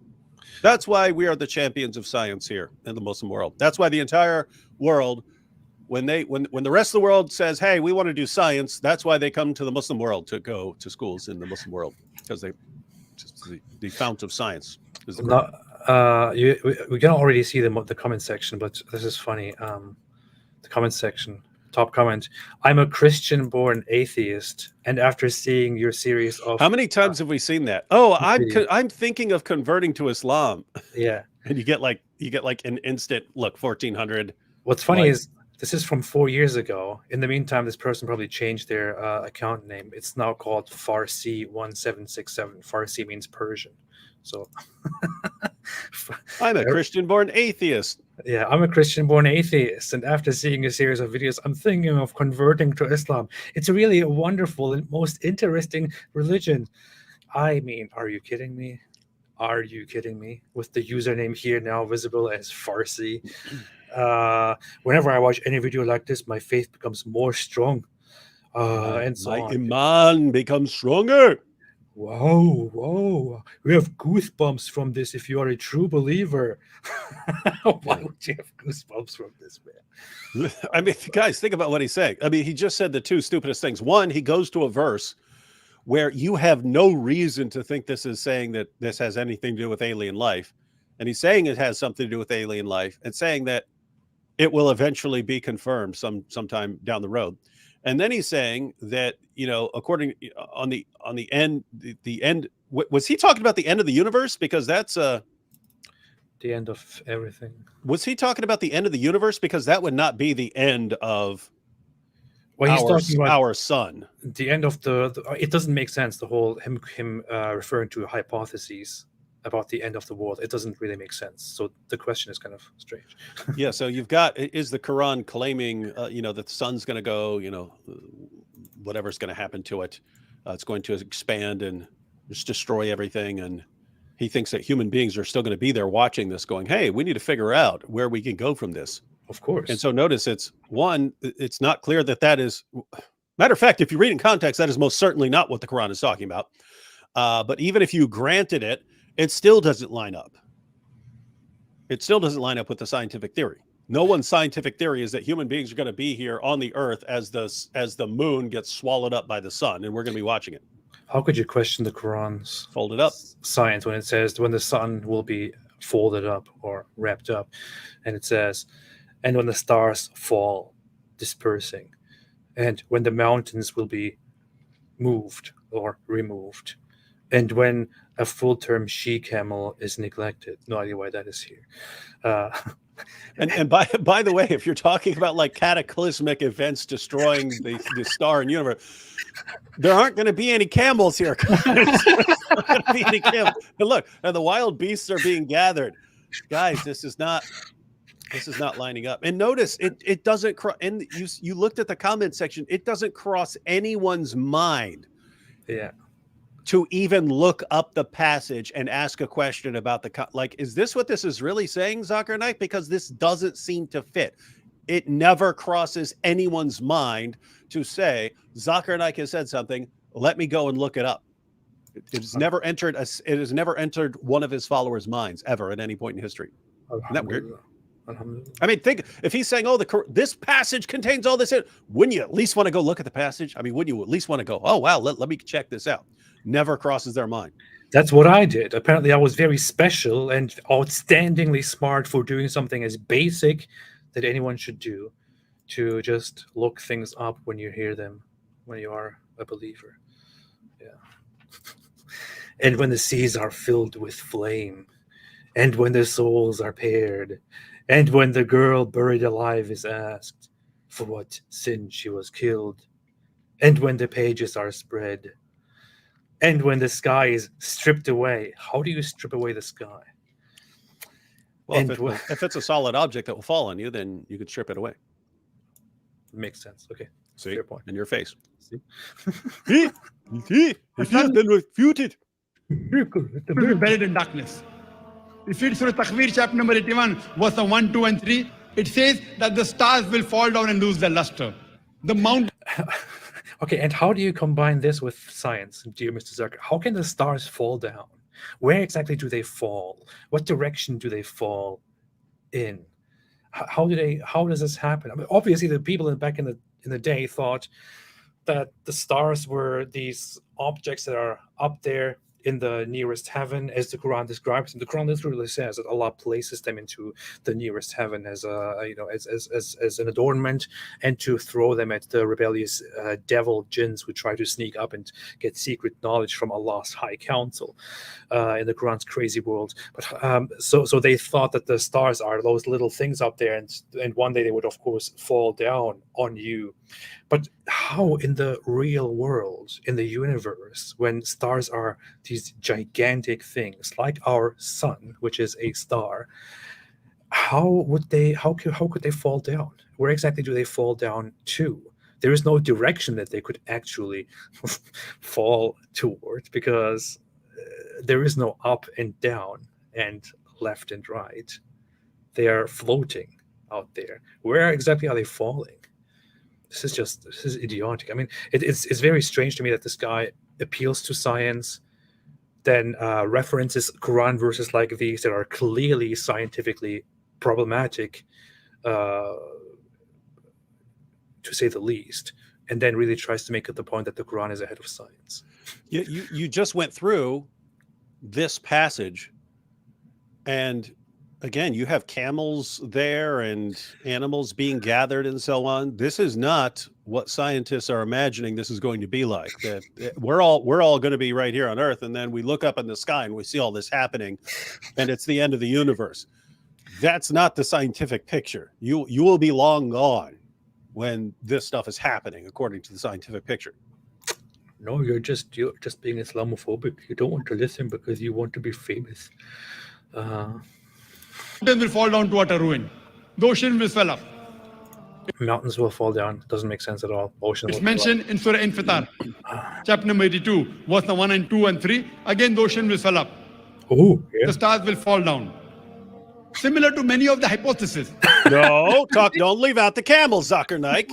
That's why we are the champions of science here in the Muslim world. That's why the entire world, when the rest of the world says, hey, we want to do science, that's why they come to the Muslim world to go to schools in the Muslim world, because the fount of science is the Quran. We can already see the comment section, but this is funny. The comment section, top comment, I'm a Christian-born atheist, and after seeing your series of... How many times have we seen that? Oh, I'm thinking of converting to Islam. Yeah. And you get like an instant, look, 1400. What's funny is this is from 4 years ago. In the meantime, this person probably changed their account name. It's now called Farsi1767. Farsi means Persian. So I'm a Christian-born atheist. Yeah, I'm a Christian-born atheist, and after seeing a series of videos, I'm thinking of converting to Islam. It's really a wonderful and most interesting religion. I mean, are you kidding me? Are you kidding me? With the username here now visible as Farsi. Whenever I watch any video like this, my faith becomes more strong. And so my iman becomes stronger. Whoa. We have goosebumps from this if you are a true believer. Why would you have goosebumps from this, man? I mean, guys, think about what he's saying. I mean, he just said the 2 stupidest things. One, he goes to a verse where you have no reason to think this is saying that this has anything to do with alien life. And he's saying it has something to do with alien life, and saying that it will eventually be confirmed sometime down the road. And then he's saying that, according on the end, the end, was he talking about the end of the universe? Because that's the end of everything. Was he talking about the end of the universe? Because that would not be the end of he's talking about our sun. The end of the it doesn't make sense. The whole him referring to hypotheses about the end of the world. It doesn't really make sense. So the question is kind of strange. Yeah. So you've got, is the Quran claiming, that the sun's going to go, whatever's going to happen to it, it's going to expand and just destroy everything. And he thinks that human beings are still going to be there watching this going, hey, we need to figure out where we can go from this. Of course. And so notice it's not clear that is, matter of fact, if you read in context, that is most certainly not what the Quran is talking about. But even if you granted it, it still doesn't line up. It still doesn't line up with the scientific theory. No one's scientific theory is that human beings are going to be here on the Earth as the moon gets swallowed up by the sun, and we're going to be watching it. How could you question the Quran's folded up science when it says when the sun will be folded up or wrapped up, and it says, and when the stars fall, dispersing, and when the mountains will be moved or removed, and when a full-term she-camel is neglected. No idea why that is here. And by the way, if you're talking about like cataclysmic events destroying the star and universe, there aren't going to be any camels here. There's not going to be any camels. And look, and the wild beasts are being gathered. Guys, this is not lining up. And notice it doesn't cross. And you looked at the comment section. It doesn't cross anyone's mind. Yeah. To even look up the passage and ask a question about is this what this is really saying, Zakir Naik? Because this doesn't seem to fit. It never crosses anyone's mind to say, Zakir Naik has said something, let me go and look it up. It has never entered one of his followers' minds ever at any point in history. Isn't that weird? I mean, think if he's saying, this passage contains all this, wouldn't you at least want to go look at the passage? I mean, wouldn't you at least want to go, oh, wow, let me check this out? Never crosses their mind. That's what I did. Apparently, I was very special and outstandingly smart for doing something as basic that anyone should do, to just look things up when you hear them, when you are a believer. Yeah. And when the seas are filled with flame, and when the souls are paired, and when the girl buried alive is asked for what sin she was killed, and when the pages are spread, and when the sky is stripped away. How do you strip away the sky? Well, if it's a solid object that will fall on you, then you could strip it away. Makes sense. Okay. See? Fair point. In your face. See? If you have been refuted. Will be buried in darkness. If you read Surah Takvir, chapter number 81, verse 1, 2, and 3, it says that the stars will fall down and lose their luster. The mountain. Okay, and how do you combine this with science, dear Mr. Zakir? How can the stars fall down? Where exactly do they fall? What direction do they fall in? How does this happen? I mean, obviously, the people back in the day thought that the stars were these objects that are up there in the nearest heaven, as the Quran describes them. The Quran literally says that Allah places them into the nearest heaven as as an adornment, and to throw them at the rebellious devil jinns who try to sneak up and get secret knowledge from Allah's high council in the Quran's crazy world. But so they thought that the stars are those little things up there, and one day they would of course fall down on you. But how in the real world, in the universe, when stars are these gigantic things like our sun, which is a star, how could they fall down? Where exactly do they fall down to? There is no direction that they could actually fall towards, because there is no up and down and left and right. They are floating out there. Where exactly are they falling? This is idiotic. I mean, it's very strange to me that this guy appeals to science, then references Quran verses like these that are clearly scientifically problematic, to say the least, and then really tries to make it the point that the Quran is ahead of science. You just went through this passage, and again, you have camels there and animals being gathered and so on. This is not what scientists are imagining this is going to be like. That we're all going to be right here on Earth, and then we look up in the sky and we see all this happening, and it's the end of the universe. That's not the scientific picture. You will be long gone when this stuff is happening, according to the scientific picture. No, you're just being Islamophobic. You don't want to listen because you want to be famous. Mountains will fall down to utter ruin. The ocean will swell up. Mountains will fall down. Doesn't make sense at all. Ocean. It's mentioned in Surah Infitar, chapter number 82, verse 1 and 2 and 3. Again, the ocean will swell up. Oh, yeah. The stars will fall down. Similar to many of the hypotheses. No, don't leave out the camels, Zakir Naik.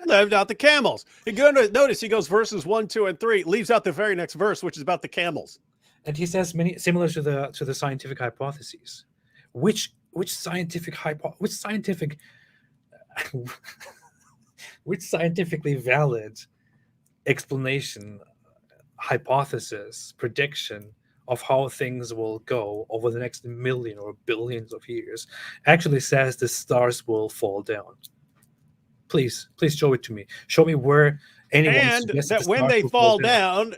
Leave out the camels. Notice he goes verses 1, 2, and 3, leaves out the very next verse, which is about the camels. And he says many similar to the scientific hypotheses. Which which scientific which scientific which scientifically valid explanation, hypothesis, prediction of how things will go over the next million or billions of years actually says the stars will fall down? Please show it to me. Show me where anyone And suggested that the when stars they will fall down,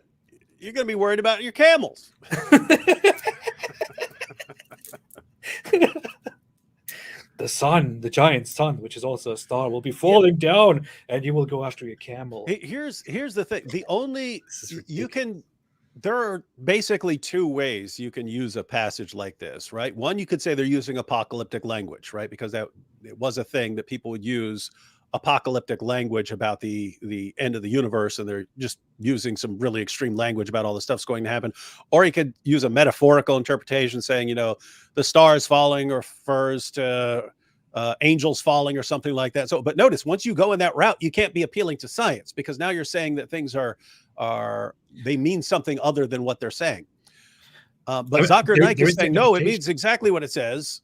you're going to be worried about your camels. The sun, the giant sun, which is also a star, will be falling down, and you will go after your camel. Here's the thing. The only This is you ridiculous. can there are basically two ways you can use a passage like this, right? One, you could say they're using apocalyptic language, right? Because that it was a thing that people would use apocalyptic language about the end of the universe, and they're just using some really extreme language about all the stuff's going to happen. Or you could use a metaphorical interpretation, saying, you know, the stars falling refers to angels falling or something like that. So, but notice, once you go in that route, you can't be appealing to science, because now you're saying that things are they mean something other than what they're saying. But Zakir Naik is saying, no, it means exactly what it says.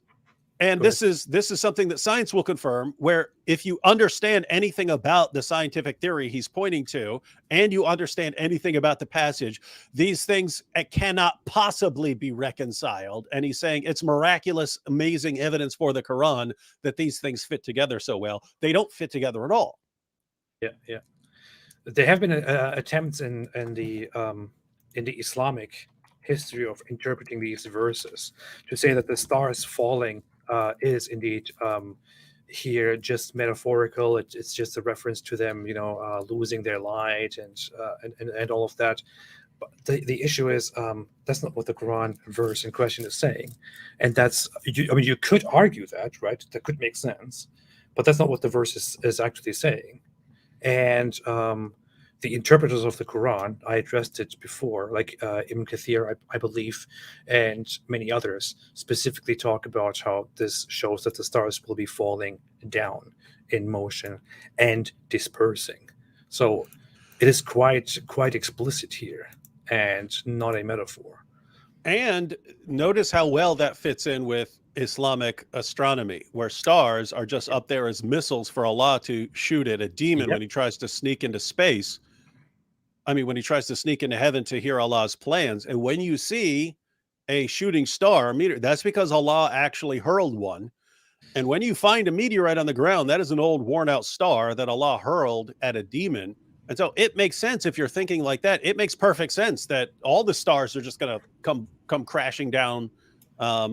And this is something that science will confirm, where if you understand anything about the scientific theory he's pointing to, and you understand anything about the passage, these things cannot possibly be reconciled. And he's saying it's miraculous, amazing evidence for the Quran that these things fit together so well. They don't fit together at all. Yeah. There have been attempts in the Islamic history of interpreting these verses to say that the stars falling is indeed here just metaphorical. It's just a reference to them, losing their light and all of that. But the issue is that's not what the Quran verse in question is saying, and you could argue that, right? That could make sense, but that's not what the verse is actually saying. And the interpreters of the Quran, I addressed it before, like Ibn Kathir, I believe, and many others, specifically talk about how this shows that the stars will be falling down in motion and dispersing. So it is quite explicit here, and not a metaphor. And notice how well that fits in with Islamic astronomy, where stars are just up there as missiles for Allah to shoot at a demon when he tries to sneak into space. I mean, when he tries to sneak into heaven to hear Allah's plans. And when you see a shooting star, that's because Allah actually hurled one. And when you find a meteorite on the ground, that is an old worn out star that Allah hurled at a demon. And so it makes sense, if you're thinking like that, it makes perfect sense that all the stars are just going to come crashing down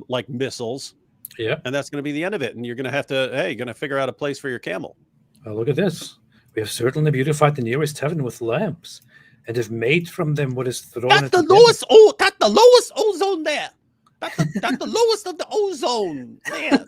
like missiles. Yeah. And that's going to be the end of it. And you're going to have to, you're going to figure out a place for your camel. Look at this. We have certainly beautified the nearest heaven with lamps, and have made from them what is thrown. That's the lowest. Oh, that's the lowest ozone there. That's the lowest of the ozone there.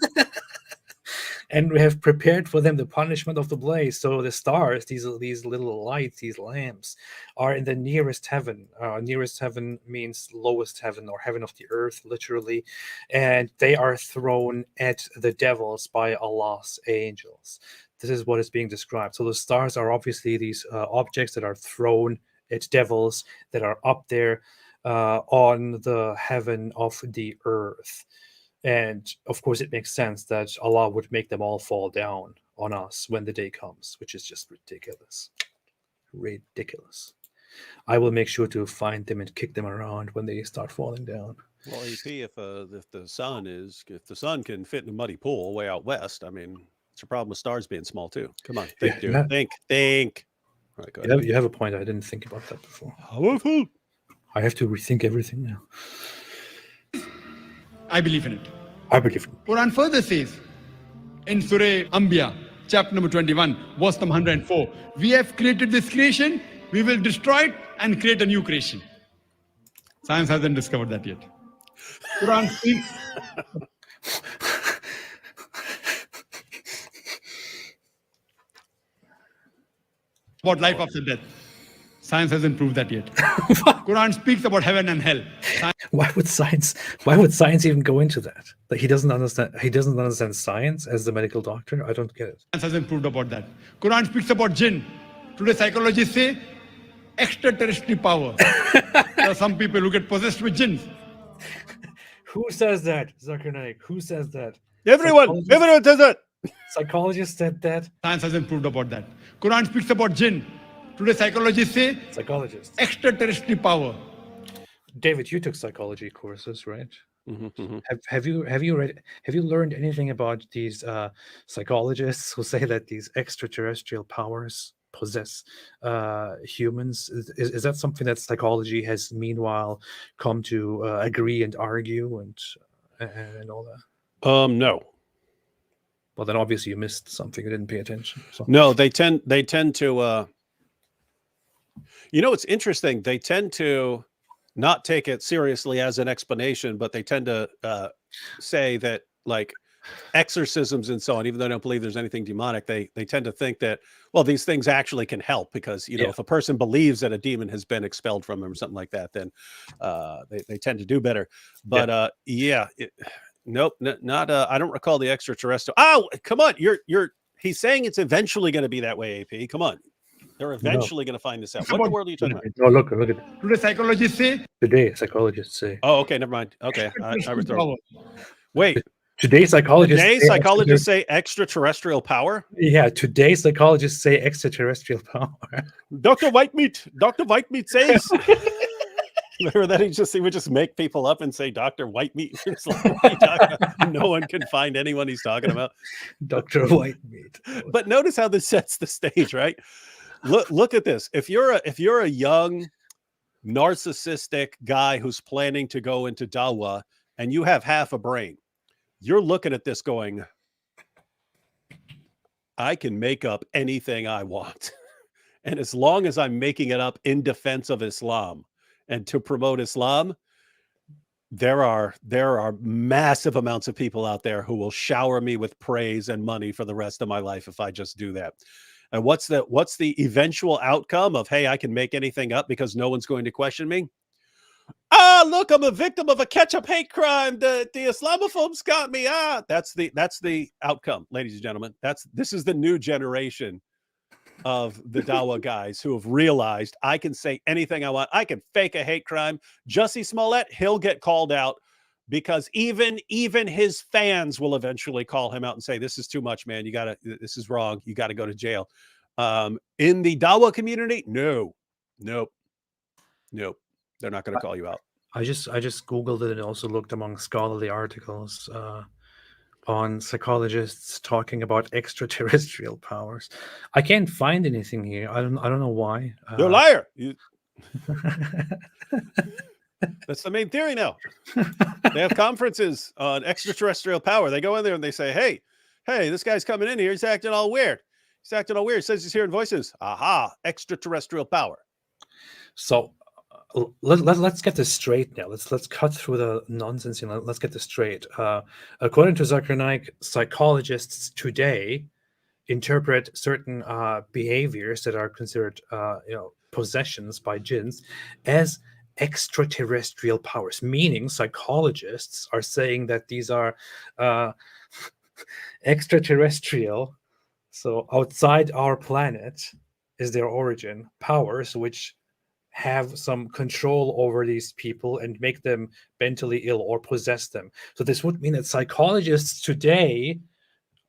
And we have prepared for them the punishment of the blaze. So the stars, these little lights, these lamps, are in the nearest heaven. Nearest heaven means lowest heaven, or heaven of the earth, literally. And they are thrown at the devils by Allah's angels. This is what is being described. So the stars are obviously these objects that are thrown at devils that are up there on the heaven of the earth. And of course, it makes sense that Allah would make them all fall down on us when the day comes, which is just ridiculous. Ridiculous. I will make sure to find them and kick them around when they start falling down. Well, EP, if the sun can fit in a muddy pool way out west, I mean, it's a problem with stars being small too. Come on, think, dude. Yeah. Think. All right, go ahead. You have a point. I didn't think about that before. Powerful. I have to rethink everything now. I believe in it. I believe in it. Quran further says in Surah Anbiya, chapter number 21, verse number 104, we have created this creation, we will destroy it and create a new creation. Science hasn't discovered that yet. Quran speaks about life after death. Science hasn't proved that yet. Quran speaks about heaven and hell. Why would science even go into that? Like, he doesn't understand science as the medical doctor? I don't get it. Science hasn't proved about that. Quran speaks about jinn. Today psychologists say extraterrestrial power. There are some people who get possessed with jinns. Who says that, Zakir Naik? Who says that? Everyone says that. Psychologists said that. Science hasn't proved about that. Quran speaks about jinn. Today psychologists say Psychologists. extraterrestrial power. David, you took psychology courses, right? Mm-hmm. Have you learned anything about these psychologists who say that these extraterrestrial powers possess humans? Is that something that psychology has meanwhile come to agree and argue and all that? No. Well, then obviously you missed something. You didn't pay attention. So. No, they tend to it's interesting. They tend to not take it seriously as an explanation, but they tend to say that like exorcisms and so on, even though I don't believe there's anything demonic, they tend to think that, well, these things actually can help because, if a person believes that a demon has been expelled from them or something like that, then they tend to do better. But nope, not I don't recall the extraterrestrial. Oh, come on. He's saying it's eventually going to be that way, AP. Come on. They're eventually going to find this out. What in the world are you talking about? No, look at it. Today psychologists say. Today, psychologists say. Oh, okay, never mind. Okay, I was throwing. Wait. Today, psychologists say extraterrestrial power. Yeah, today psychologists say extraterrestrial power. Dr. Whitemeat says. Remember that he would just make people up and say Dr. Whitemeat. It's like, what are you talking about? No one can find anyone he's talking about. Dr. Whitemeat. But notice how this sets the stage, right? Look at this. If you're a young narcissistic guy who's planning to go into Dawa and you have half a brain, you're looking at this going, I can make up anything I want. And as long as I'm making it up in defense of Islam and to promote Islam, there are massive amounts of people out there who will shower me with praise and money for the rest of my life if I just do that. And what's the eventual outcome of, hey, I can make anything up because no one's going to question me? Look, I'm a victim of a ketchup hate crime. The Islamophobes got me. That's the outcome, ladies and gentlemen. This is the new generation of the Dawa guys who have realized I can say anything I want. I can fake a hate crime. Jussie Smollett, he'll get called out because even his fans will eventually call him out and say, this is too much, man. This is wrong. You got to go to jail. In the Dawa community, nope. They're not going to call you out. I just Googled it and also looked among scholarly articles on psychologists talking about extraterrestrial powers. I can't find anything here. I don't know why. You're a liar. That's the main theory now. They have conferences on extraterrestrial power. They go in there and they say, hey, this guy's coming in here. He's acting all weird. He says he's hearing voices. Aha, extraterrestrial power. So let's get this straight now. Let's cut through the nonsense and let's get this straight. According to Zakir Naik, psychologists today interpret certain behaviors that are considered possessions by jinns as extraterrestrial powers, meaning psychologists are saying that these are extraterrestrial, so outside our planet is their origin, powers which have some control over these people and make them mentally ill or possess them. So this would mean that psychologists today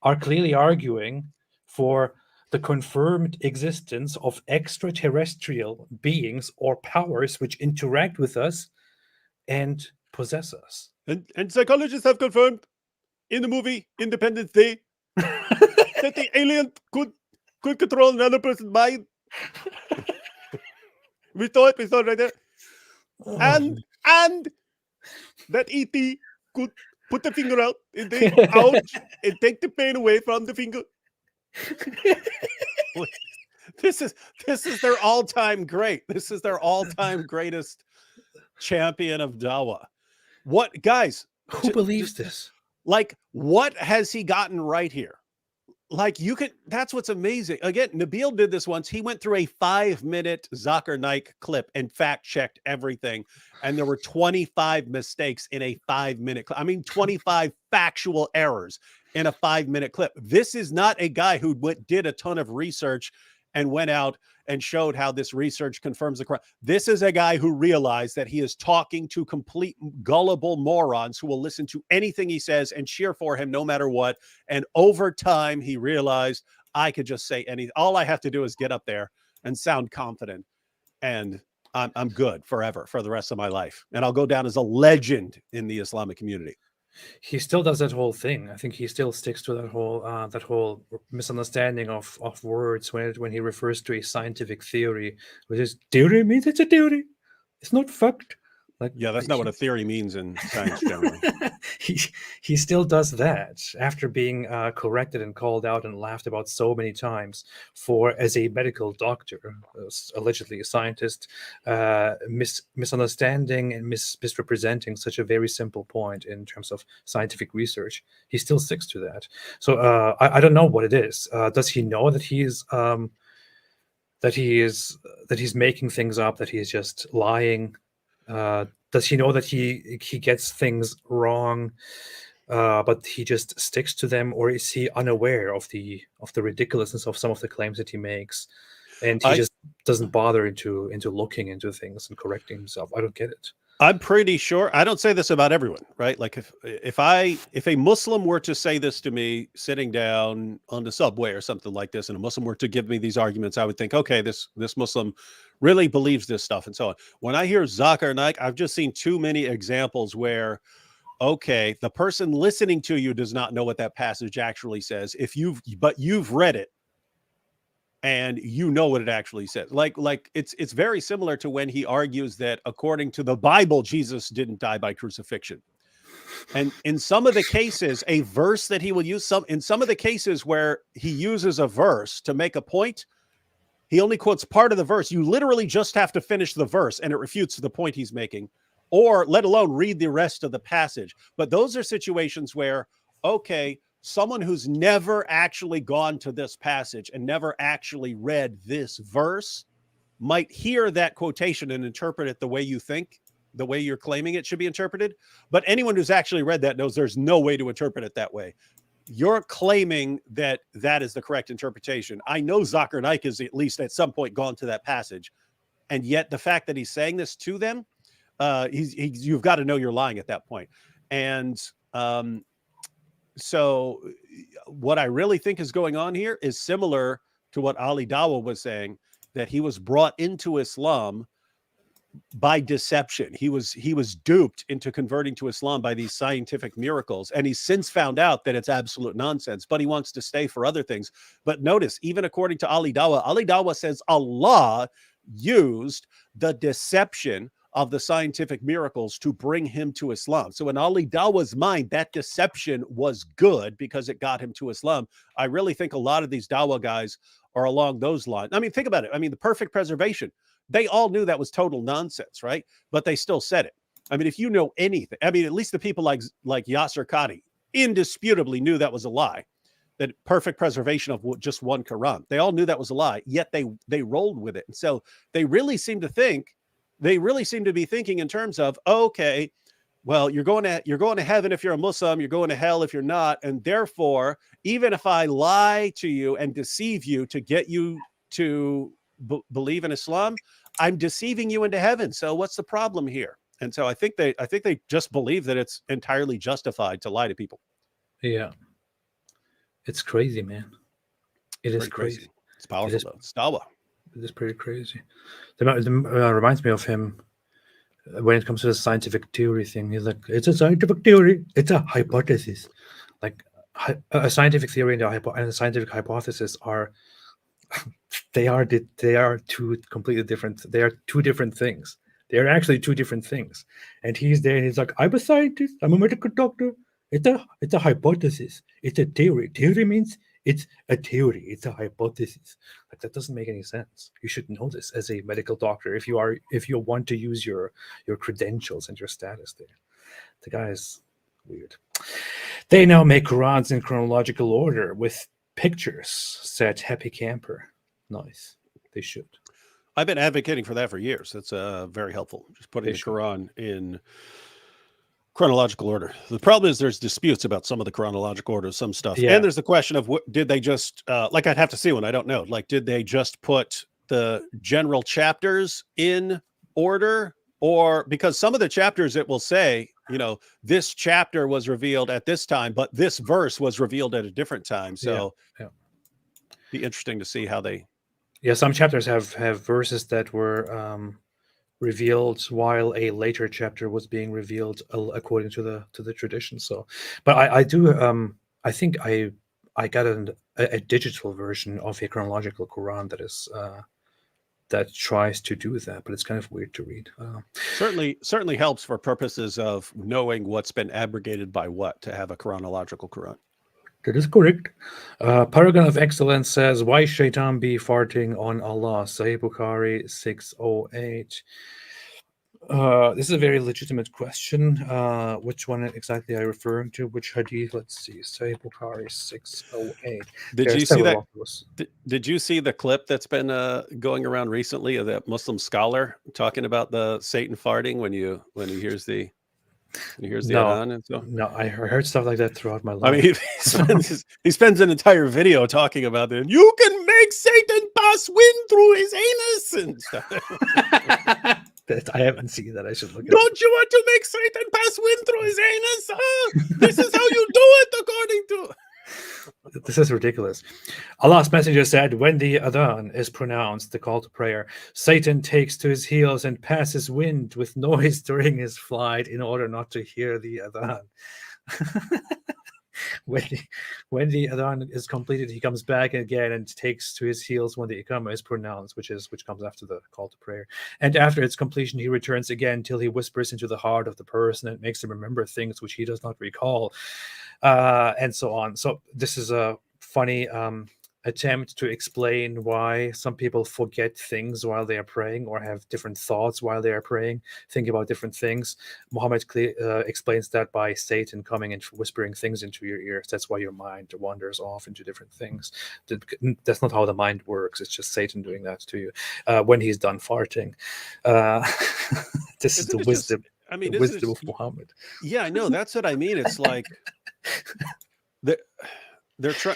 are clearly arguing for the confirmed existence of extraterrestrial beings or powers which interact with us and possess us. And psychologists have confirmed in the movie Independence Day that the alien could control another person's mind. We saw it right there. And that E.T. could put the finger out and take the pain away from the finger. This is their all-time great. This is their all-time greatest champion of Dawa. What, guys? Who believes this? Like, what has he gotten right here? Like, that's what's amazing. Again, Nabil did this once. He went through a 5-minute Zakir Naik clip and fact-checked everything. And there were 25 mistakes in a 5-minute clip. I mean, 25 factual errors in a 5-minute clip. This is not a guy who did a ton of research and went out and showed how this research confirms the Quran. This is a guy who realized that he is talking to complete gullible morons who will listen to anything he says and cheer for him no matter what. And over time, he realized, I could just say anything. All I have to do is get up there and sound confident, and I'm good forever for the rest of my life. And I'll go down as a legend in the Islamic community. He still does that whole thing. I think he still sticks to that whole misunderstanding of words when he refers to a scientific theory, which is theory means it's a theory. It's not fact. Like, Yeah, that's not what a theory means in science generally. he still does that after being corrected and called out and laughed about so many times for, as a medical doctor, allegedly a scientist, misunderstanding and misrepresenting such a very simple point in terms of scientific research. He still sticks to that. So I don't know what it is. Does he know that he's making things up, that he's just lying? Does he know that he gets things wrong, but he just sticks to them, or is he unaware of the ridiculousness of some of the claims that he makes, and he just doesn't bother into looking into things and correcting himself? I don't get it. I'm pretty sure. I don't say this about everyone, right? Like if a Muslim were to say this to me sitting down on the subway or something like this, and a Muslim were to give me these arguments, I would think, okay, this Muslim really believes this stuff and so on. When I hear Zakir Naik, I've just seen too many examples where, okay, the person listening to you does not know what that passage actually says. But you've read it, and you know what it actually says. Like it's very similar to when he argues that according to the Bible, Jesus didn't die by crucifixion. And in some of the cases, a verse that he will use, in some of the cases where he uses a verse to make a point, he only quotes part of the verse. You literally just have to finish the verse and it refutes the point he's making, or let alone read the rest of the passage. But those are situations where, okay, someone who's never actually gone to this passage and never actually read this verse might hear that quotation and interpret it the way you think, the way you're claiming it should be interpreted. But anyone who's actually read that knows there's no way to interpret it that way. You're claiming that that is the correct interpretation. I know Zakir Naik has at least at some point gone to that passage, and yet the fact that he's saying this to them, you've got to know you're lying at that point. And so what I really think is going on here is similar to what Ali Dawah was saying, that he was brought into Islam by deception. He was duped into converting to Islam by these scientific miracles. And he's since found out that it's absolute nonsense, but he wants to stay for other things. But notice, even according to Ali Dawah says Allah used the deception of the scientific miracles to bring him to Islam. So in Ali Dawah's mind, that deception was good because it got him to Islam. I really think a lot of these Dawah guys are along those lines. I mean, think about it. I mean, the perfect preservation, they all knew that was total nonsense, right? But they still said it. I mean, if you know anything, I mean, at least the people like Yasser Qadhi indisputably knew that was a lie, that perfect preservation of just one Quran. They all knew that was a lie, yet they rolled with it. And so they really seem to be thinking in terms of, okay, well, you're going to heaven if you're a Muslim, you're going to hell if you're not. And therefore, even if I lie to you and deceive you to get you to believe in Islam, I'm deceiving you into heaven. So what's the problem here? And so I think they just believe that it's entirely justified to lie to people. Yeah. It's crazy, man. It is crazy. It's powerful, though. It's Dawah. It is pretty crazy. It reminds me of him when it comes to the scientific theory thing. He's like, it's a scientific theory. It's a hypothesis. Like a scientific theory and a scientific hypothesis are they are two completely different. They are two different things. They are actually two different things. And he's there and he's like, I'm a scientist. I'm a medical doctor. It's a hypothesis. It's a theory. Theory means it's a theory. It's a hypothesis. Like, that doesn't make any sense. You should know this as a medical doctor if you want to use your credentials and your status there. The guy is weird. They now make Qurans in chronological order with pictures, said Happy Camper. Nice. They should. I've been advocating for that for years. That's very helpful. Just putting the Quran in chronological order. The problem is there's disputes about some of the chronological order of some stuff. Yeah. And there's the question of what did they just like I'd have to see one. I don't know. Like, did they just put the general chapters in order? Or because some of the chapters it will say, this chapter was revealed at this time, but this verse was revealed at a different time. So be interesting to see how they. Yeah, some chapters have verses that were revealed while a later chapter was being revealed according to the tradition. So, but I do I think I got a digital version of a chronological Quran that is that tries to do that, but it's kind of weird to read. Certainly helps for purposes of knowing what's been abrogated by what to have a chronological Quran. That is correct. Paragon of Excellence says, why shaitan be farting on Allah? Sahih Bukhari 608. This is a very legitimate question. Which one exactly are you referring to? Which hadith? Let's see. Sahih Bukhari 608. Did you see that? Did you see the clip that's been going around recently of that Muslim scholar talking about the Satan farting when he hears the adhan and so? No, I heard stuff like that throughout my life. I mean, he spends an entire video talking about it. You can make Satan pass wind through his anus and stuff. I haven't seen that. I should look at it. Don't you want to make Satan pass wind through his anus? This is how you do it according to... This is ridiculous. Allah's messenger said, when the adhan is pronounced, the call to prayer, Satan takes to his heels and passes wind with noise during his flight in order not to hear the adhan. When the adhan is completed, he comes back again and takes to his heels when the iqamah is pronounced, which comes after the call to prayer. And after its completion, he returns again till he whispers into the heart of the person and makes him remember things which he does not recall, and so on. So this is a funny attempt to explain why some people forget things while they are praying or have different thoughts while they are praying, think about different things. Muhammad explains that by Satan coming and whispering things into your ears. That's why your mind wanders off into different things. That's not how the mind works. It's just Satan doing that to you when he's done farting. This is the wisdom. The wisdom of Muhammad. Yeah, I know. That's what I mean. It's like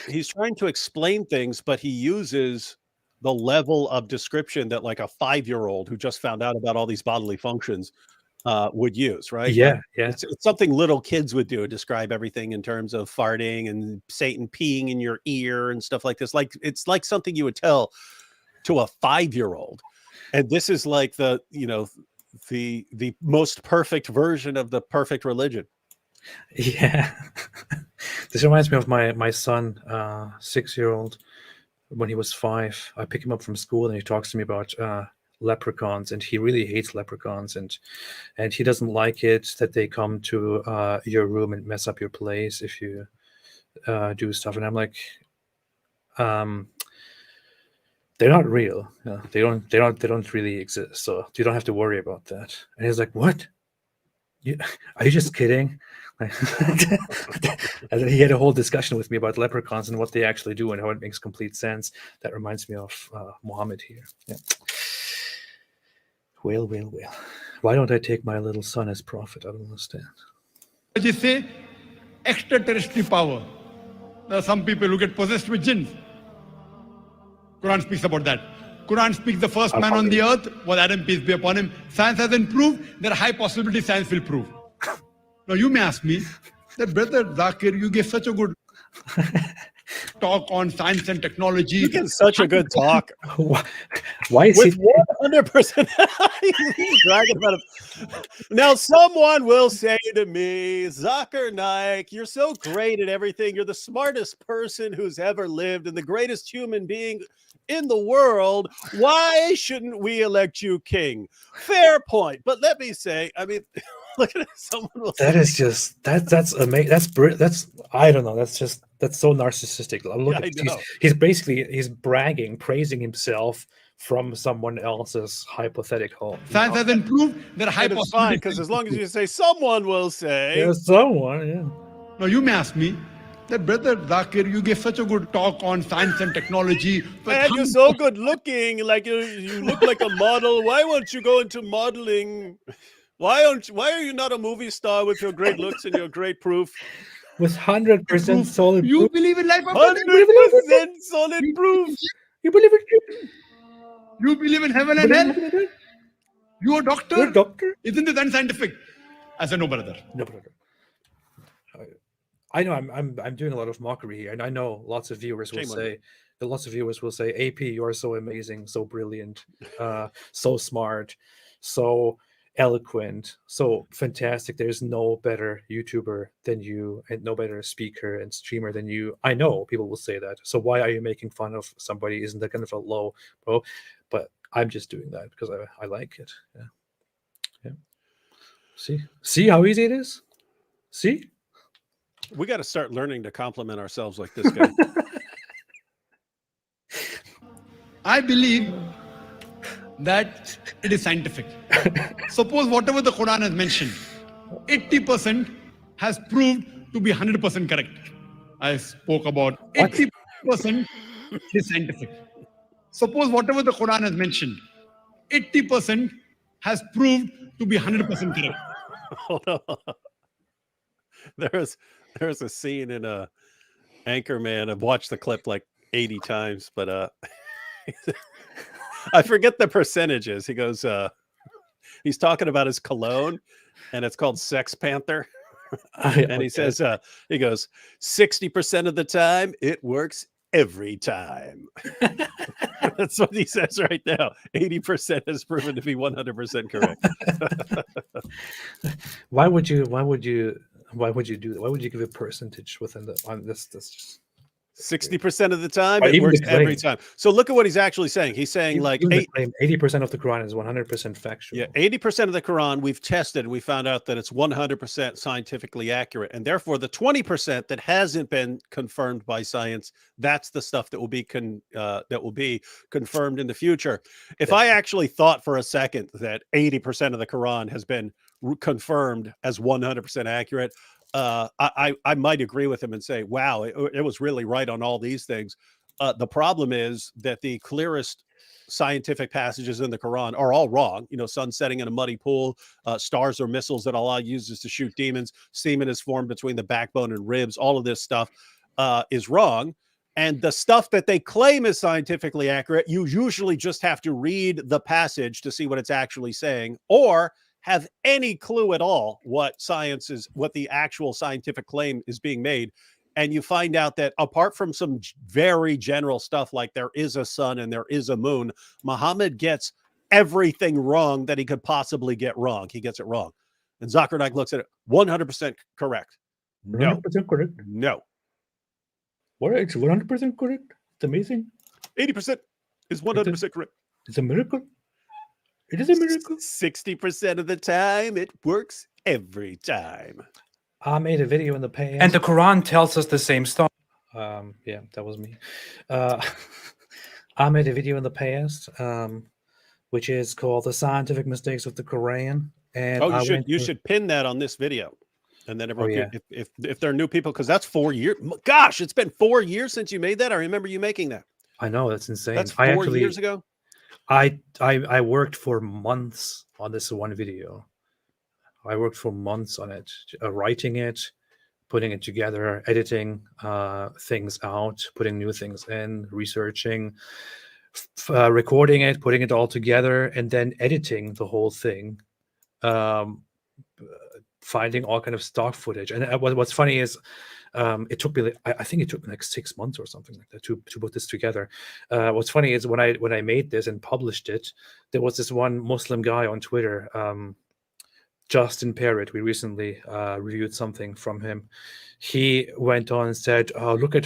he's trying to explain things, but he uses the level of description that like a 5-year-old who just found out about all these bodily functions would use, right? Yeah, like, yeah. It's something little kids would do, describe everything in terms of farting and Satan peeing in your ear and stuff like this. Like it's like something you would tell to a 5-year-old. And this is like the most perfect version of the perfect religion. Yeah. This reminds me of my son, 6-year-old. When he was 5, I pick him up from school and he talks to me about leprechauns, and he really hates leprechauns, and he doesn't like it that they come to your room and mess up your place if you do stuff. And I'm like, they're not real. They don't really exist. So you don't have to worry about that. And he's like, what? Are you just kidding? And he had a whole discussion with me about leprechauns and what they actually do and how it makes complete sense. That reminds me of Muhammad here. Yeah. Well. Why don't I take my little son as prophet? I don't understand. You say extraterrestrial power. There are some people who get possessed with jinns. Quran speaks about that. Quran speaks the first man on the earth was Adam, peace be upon him. Science hasn't proved. There are high possibility science will prove. Now you may ask me that, brother Zakir, you gave such a good talk on science and technology. You give such a good talk. Why is with 100%? He's bragging about it. Now someone will say to me, Zakir Naik, you're so great at everything. You're the smartest person who's ever lived and the greatest human being in the world. Why shouldn't we elect you king? Fair point. But let me say, I mean, look at it. Someone will that say, is just that's amazing. That's I don't know. That's so narcissistic. Look, he's bragging, praising himself from someone else's hypothetic home. Science hasn't proved that high it's fine, because as long as you say someone will say, there's someone. Yeah. Now you may ask me that, brother Zakir, you gave such a good talk on science and technology. And you're so good looking, like you look like a model. Why won't you go into modeling? Why are you not a movie star with your great looks and your great proof? With 100% solid You proof. believe in life after 100% solid proof. You believe it? You believe in heaven You and believe hell? in it? You're a doctor? You're a doctor? Isn't this unscientific? I said, no, brother. No, brother. I know I'm doing a lot of mockery here, and I know lots of viewers will Shame on you. say that lots of viewers will say, AP, you're so amazing, so brilliant, so smart, so eloquent, so fantastic. There's no better YouTuber than you, and no better speaker and streamer than you. I know people will say that. So why are you making fun of somebody? Isn't that kind of a low blow? But I'm just doing that because I like it. Yeah. Yeah. See how easy it is? See? We got to start learning to compliment ourselves like this guy. I believe that it is scientific. Suppose whatever the Quran has mentioned, 80% has proved to be 100% correct. I spoke about 80% is scientific. Suppose whatever the Quran has mentioned, 80% has proved to be 100% correct. Hold on. There's a scene in Anchorman. I've watched the clip like 80 times, but I forget the percentages. He goes, he's talking about his cologne, and it's called Sex Panther. And he says, he goes, 60% of the time it works every time. That's what he says right now. 80% has proven to be 100% correct. Why would you do that? Why would you give a percentage within on this? This just 60% of the time, Or it even works the every claim. time. So look at what he's actually saying. He's saying even like the claim 80% of the Quran is 100% factual. Yeah, 80% of the Quran we've tested. We found out that it's 100% scientifically accurate, and therefore the 20% that hasn't been confirmed by science, that's the stuff that will be confirmed in the future. If I actually thought for a second that 80% of the Quran has been confirmed as 100% accurate, I might agree with him and say, wow, it was really right on all these things. The problem is that the clearest scientific passages in the Quran are all wrong. You know, sun setting in a muddy pool, stars or missiles that Allah uses to shoot demons, semen is formed between the backbone and ribs. All of this stuff is wrong. And the stuff that they claim is scientifically accurate, you usually just have to read the passage to see what it's actually saying, or have any clue at all what the actual scientific claim is being made. And you find out that apart from some very general stuff like there is a sun and there is a moon, Muhammad gets everything wrong that he could possibly get wrong. He gets it wrong. And Zakir Naik looks at it, 100% correct. No. 100% correct. No. What? It's 100% correct. It's amazing. 80% is 100% correct. It's a miracle. It is a miracle. 60% of the time, it works every time. I made a video in the past. And the Quran tells us the same story. Yeah, that was me. I made a video in the past, which is called "The Scientific Mistakes of the Quran." And you should pin that on this video, and then everyone, yeah. if there are new people, because that's 4 years. Gosh, it's been 4 years since you made that. I remember you making that. I know, that's insane. That's 4 years ago. I worked for months on this one video. I worked for months on it, writing it, putting it together, editing things out, putting new things in, researching, recording it, putting it all together, and then editing the whole thing, finding all kind of stock footage. And what's funny is it took me, I think it took me like 6 months or something like that to put this together. What's funny is when I made this and published it, there was this one Muslim guy on Twitter, Justin Parrott. We recently reviewed something from him. He went on and said, look at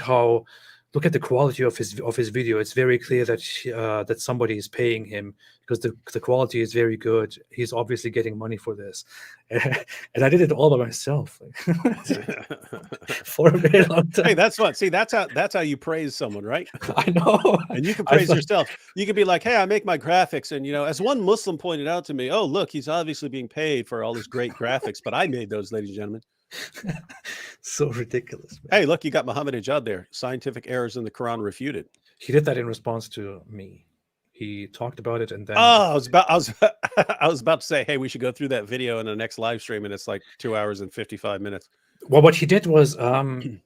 the quality of his video. It's very clear that that somebody is paying him because the quality is very good. He's obviously getting money for this. And I did it all by myself for a very long time. Hey, that's what. See, that's how you praise someone, right? I know. And you can praise yourself. You can be like, hey, I make my graphics. And, as one Muslim pointed out to me, oh, look, he's obviously being paid for all his great graphics. But I made those, ladies and gentlemen. So ridiculous, man. Hey, look, you got Muhammad Ijad there. Scientific errors in the Quran refuted. He did that in response to me. He talked about it, and then I was I was about to say, hey, we should go through that video in the next live stream, and it's like 2 hours and 55 minutes. well, what he did was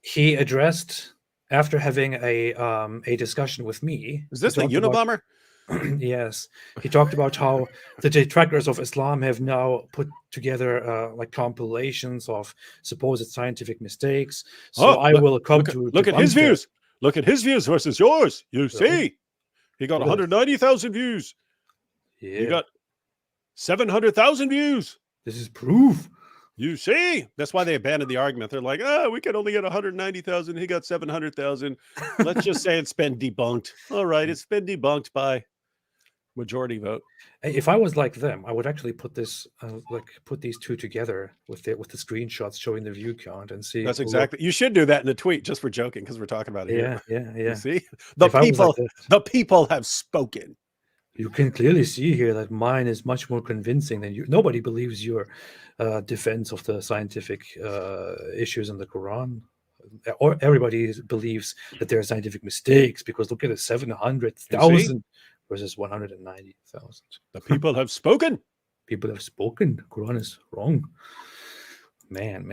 he addressed, after having a discussion with me. Is this he the talked about- Unabomber? Yes, he talked about how the detractors of Islam have now put together like compilations of supposed scientific mistakes. So I will come to look at his debunk that. views. Look at his views versus yours. You Really? see, he got Look at 190,000 views. Yeah, You got 700,000 views. this is proof. You see, that's why they abandoned the argument. They're like, we can only get 190,000. He got 700,000. Let's just say it's been debunked. All right, it's been debunked by majority vote. Hey, if I was like them, I would actually put this put these two together with the screenshots showing the view count and see. That's look, exactly. You should do that in a tweet just for joking because we're talking about it here. Yeah. You see, If I was like this, the people have spoken. you can clearly see here that mine is much more convincing than you. Nobody believes your defense of the scientific issues in the Quran. Or everybody believes that there are scientific mistakes because look at it, 700,000 versus 190,000. The people have spoken. People have spoken. The Quran is wrong. Man.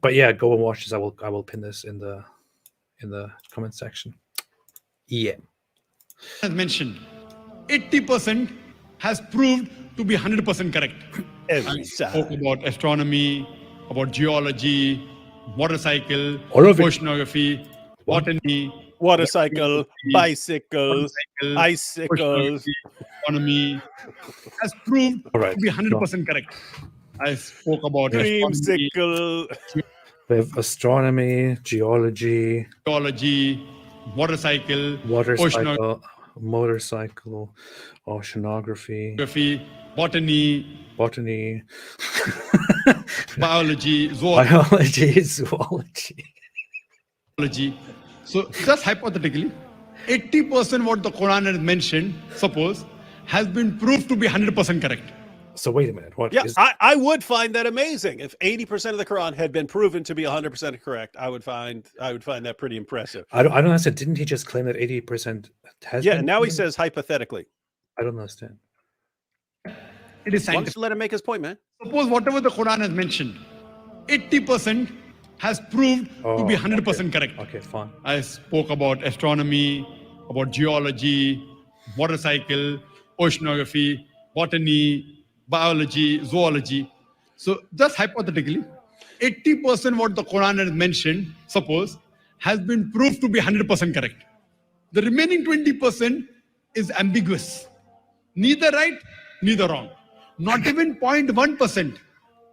But yeah, go and watch this. I will pin this in the comment section. Yeah. As mentioned, 80% has proved to be 100% correct. Every I spoke time. about astronomy, about geology, motorcycle, All of it. oceanography, botany, Watercycle, bicycle, motorcycle, icicles. oceanography, astronomy, has proved All right. to be 100% correct. I spoke about astronomy, Dreamsicle. We have astronomy, geology, geology, motorcycle, motorcycle, oceanography, oceanography, botany, botany, biology, zoology. biology, zoology. So just hypothetically, 80% what the Quran has mentioned, suppose, has been proved to be 100% correct. So wait a minute. What Yeah, is I would find that amazing. If 80% of the Quran had been proven to be 100% correct, I would find that pretty impressive. I don't understand. Didn't he just claim that 80% has Yeah, been now he proven? says hypothetically. I don't understand. It is Why don't scientific. you let him make his point, man? Suppose whatever the Quran has mentioned, 80% has proved to be 100% correct. Okay, fine. I spoke about astronomy, about geology, motorcycle, oceanography, botany, biology, zoology. So just hypothetically, 80% what the Quran has mentioned, suppose, has been proved to be 100% correct. The remaining 20% is ambiguous. Neither right, neither wrong. Not even 0.1%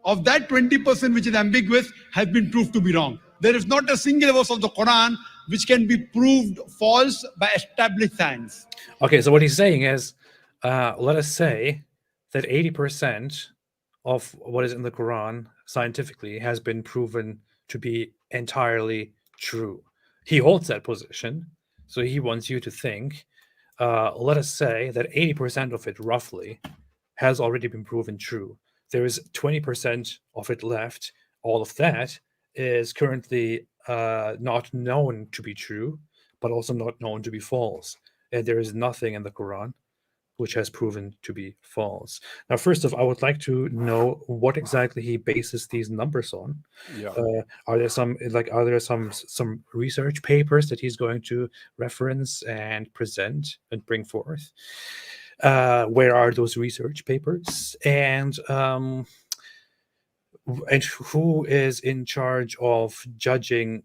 of that 20% which is ambiguous has been proved to be wrong. There is not a single verse of the Quran which can be proved false by established science. Okay, so what he's saying is, let us say that 80% of what is in the Quran scientifically has been proven to be entirely true. He holds that position, so he wants you to think, let us say that 80% of it roughly has already been proven true. There is 20% of it left. All of that is currently not known to be true, but also not known to be false. And there is nothing in the Quran which has proven to be false. Now, first off, I would like to know what exactly he bases these numbers on. Yeah. Are there some research papers that he's going to reference and present and bring forth? Where are those research papers? And who is in charge of judging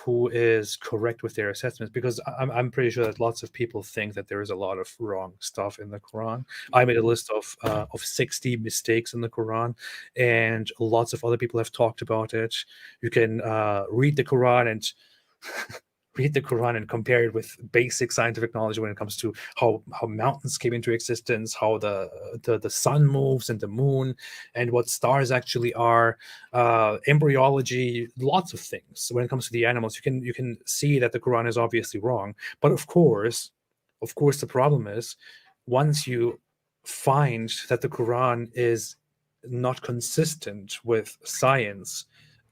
who is correct with their assessments? Because I'm pretty sure that lots of people think that there is a lot of wrong stuff in the Quran. I made a list of 60 mistakes in the Quran, and lots of other people have talked about it. You can read the Quran and read the Quran and compare it with basic scientific knowledge when it comes to how mountains came into existence, how the sun moves and the moon, and what stars actually are, embryology, lots of things. When it comes to the animals, you can see that the Quran is obviously wrong. But of course, the problem is once you find that the Quran is not consistent with science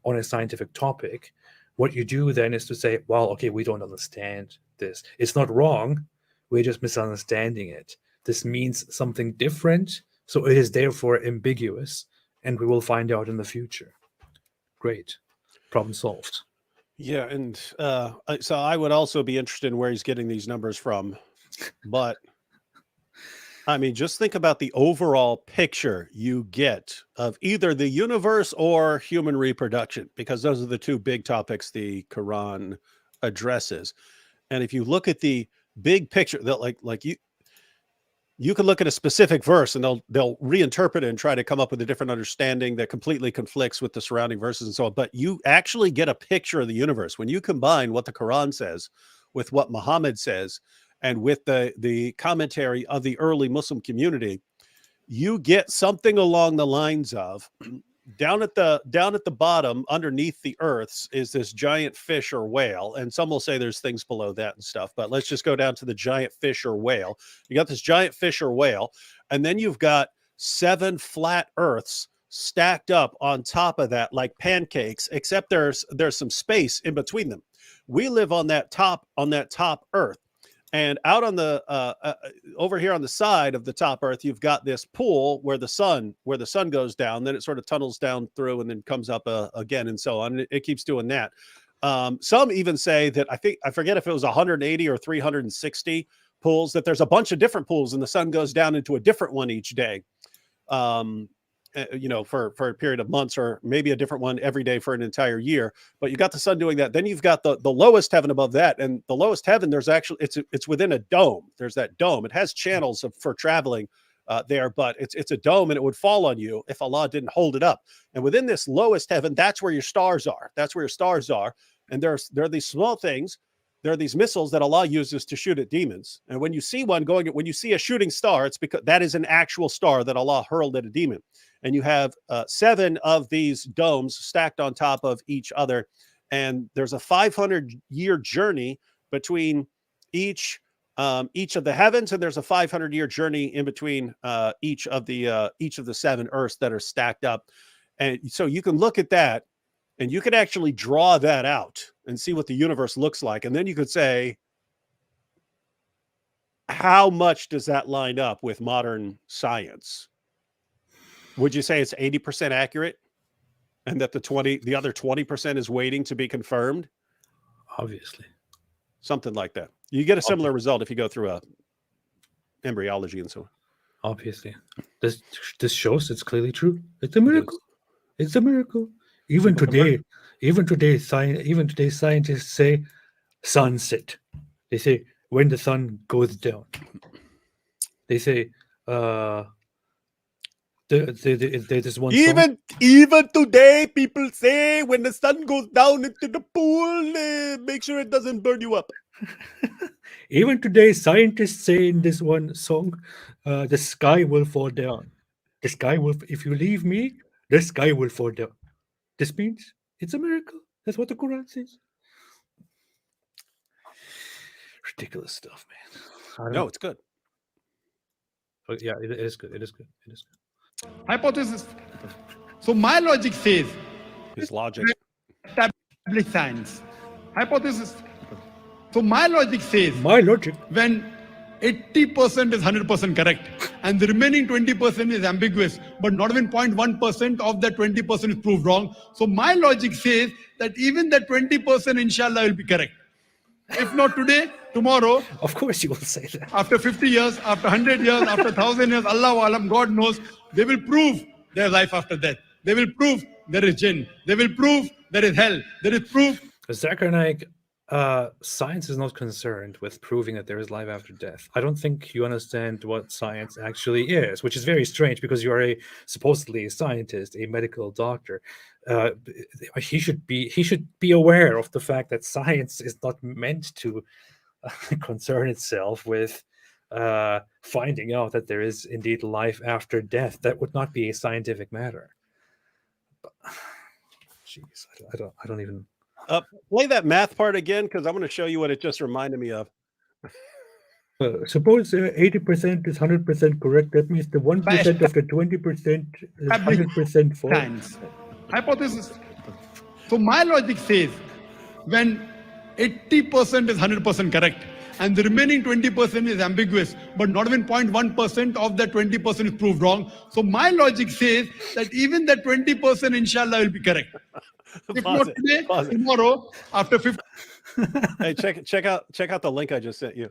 on a scientific topic, what you do then is to say, well, okay, we don't understand this. It's not wrong, We're just misunderstanding it. This means something different, so it is therefore ambiguous, and we will find out in the future. Great. Problem solved. Yeah, and so I would also be interested in where he's getting these numbers from. But I mean, just think about the overall picture you get of either the universe or human reproduction, because those are the two big topics the Quran addresses. And if you look at the big picture, that like you can look at a specific verse and they'll reinterpret it and try to come up with a different understanding that completely conflicts with the surrounding verses and so on. But you actually get a picture of the universe when you combine what the Quran says with what Muhammad says and with the commentary of the early Muslim community. You get something along the lines of down at the bottom underneath the earths is this giant fish or whale, and some will say there's things below that and stuff, but let's just go down to the giant fish or whale. You got this giant fish or whale, and then you've got 7 flat earths stacked up on top of that like pancakes, except there's some space in between them. We live on that top earth. And out on the over here on the side of the top earth, you've got this pool where the sun goes down. Then it sort of tunnels down through and then comes up again and so on. It keeps doing that. Some even say that I forget if it was 180 or 360 pools, that there's a bunch of different pools and the sun goes down into a different one each day. For a period of months, or maybe a different one every day for an entire year. But you got the sun doing that. Then you've got the lowest heaven above that, and the lowest heaven, there's actually it's within a dome. There's that dome. It has channels for traveling there, but it's a dome, and it would fall on you if Allah didn't hold it up. And within this lowest heaven, that's where your stars are. That's where your stars are. And there are these small things. There are these missiles that Allah uses to shoot at demons. And when you see when you see a shooting star, it's because that is an actual star that Allah hurled at a demon. And you have 7 of these domes stacked on top of each other. And there's a 500-year journey between each of the heavens, and there's a 500-year journey in between each of the 7 earths that are stacked up. And so you can look at that, and you could actually draw that out and see what the universe looks like. And then you could say, how much does that line up with modern science? Would you say it's 80% accurate, and that the other 20% is waiting to be confirmed? Obviously. Something like that. You get a similar result if you go through embryology and so on. Obviously. This shows it's clearly true. It's a miracle. It's a miracle. Even today, scientists say sunset. They say when the sun goes down. They say there's one song. Even today, people say when the sun goes down into the pool, make sure it doesn't burn you up. Even today, scientists say in this one song, the sky will fall down. The sky will, if you leave me, the sky will fall down. This means it's a miracle. That's what the Quran says. Ridiculous stuff, man. No, it's good. But yeah, it is good. It is good. It is good. Hypothesis. So my logic says, His logic. established science. Hypothesis. So my logic says, when 80% is 100% correct and the remaining 20% is ambiguous, but not even 0.1% of that 20% is proved wrong. So my logic says that even that 20% inshallah will be correct. If not today, tomorrow. Of course you will say that. After 50 years, after 100 years, after 1,000 years, Allahu Alam, God knows, they will prove there's life after death. They will prove there is jinn. They will prove there is hell. There is proof. Zakir Naik, science is not concerned with proving that there is life after death. I don't think you understand what science actually is, which is very strange because you are supposedly a scientist, a medical doctor. He should be aware of the fact that science is not meant to concern itself with finding out that there is indeed life after death. That would not be a scientific matter. Jeez, I don't even. Play that math part again, because I'm going to show you what it just reminded me of. Suppose 80% is 100% correct. That means the 1% of the 20% is 100% false. Hypothesis. So my logic says, when 80% is 100% correct and the remaining 20% is ambiguous, but not even 0.1% of that 20% is proved wrong. So my logic says that even that 20% inshallah will be correct. If not today, tomorrow, after 50. Hey, check out the link I just sent you.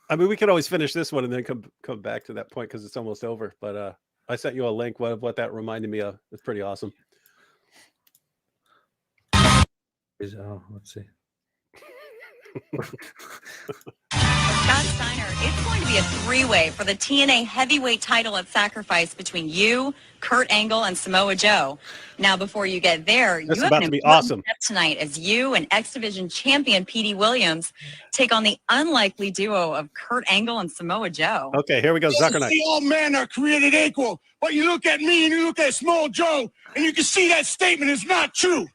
I mean, we could always finish this one and then come back to that point because it's almost over. But I sent you a link. What that reminded me of. It's pretty awesome. Let's see. Scott Steiner, it's going to be a three-way for the TNA heavyweight title at Sacrifice between you, Kurt Angle, and Samoa Joe. Now, before you get there, That's you have about an to be important awesome step tonight as you and X Division champion Petey Williams take on the unlikely duo of Kurt Angle and Samoa Joe. Okay, here we go. Zakir Naik. All men are created equal, but you look at me and you look at Small Joe, and you can see that statement is not true.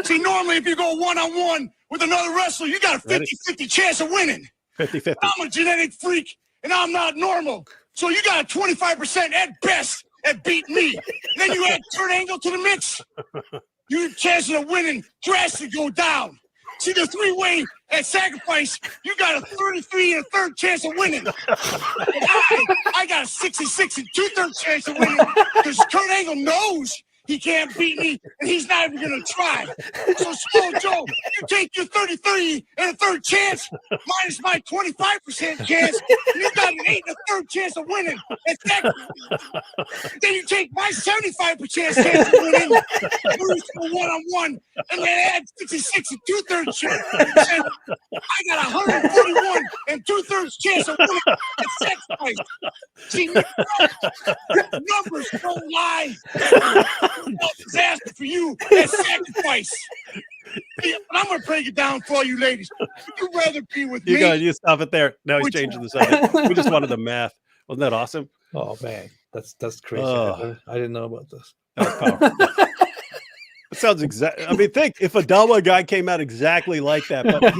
See, normally if you go one-on-one with another wrestler, you got a 50-50 chance of winning. 50-50. I'm a genetic freak, and I'm not normal. So you got a 25% at best at beating me. Then you add Kurt Angle to the mix. Your chances of winning drastically go down. See, the three-way at Sacrifice, you got a 33 and a third chance of winning. I got a 66 and two-thirds chance of winning because Kurt Angle knows he can't beat me, and he's not even going to try. So, Small Joe, you take your 33 and a third chance minus my 25% chance, and you got an 8 and a third chance of winning. Then you take my 75% chance of winning, lose to a one-on-one, and then add 66 and two-thirds chance. I got a 141 and two-thirds chance of winning at Sacrifice. See, numbers don't lie. Disaster for you at Sacrifice. But I'm going to break it down for all you ladies. Would you rather be with me? You stop it there. Now he's changing the subject. We just wanted the math. Wasn't that awesome? Oh man, that's crazy. Oh. I didn't know about this. That was powerful. It sounds exact. I mean, think if a Dawa guy came out exactly like that, but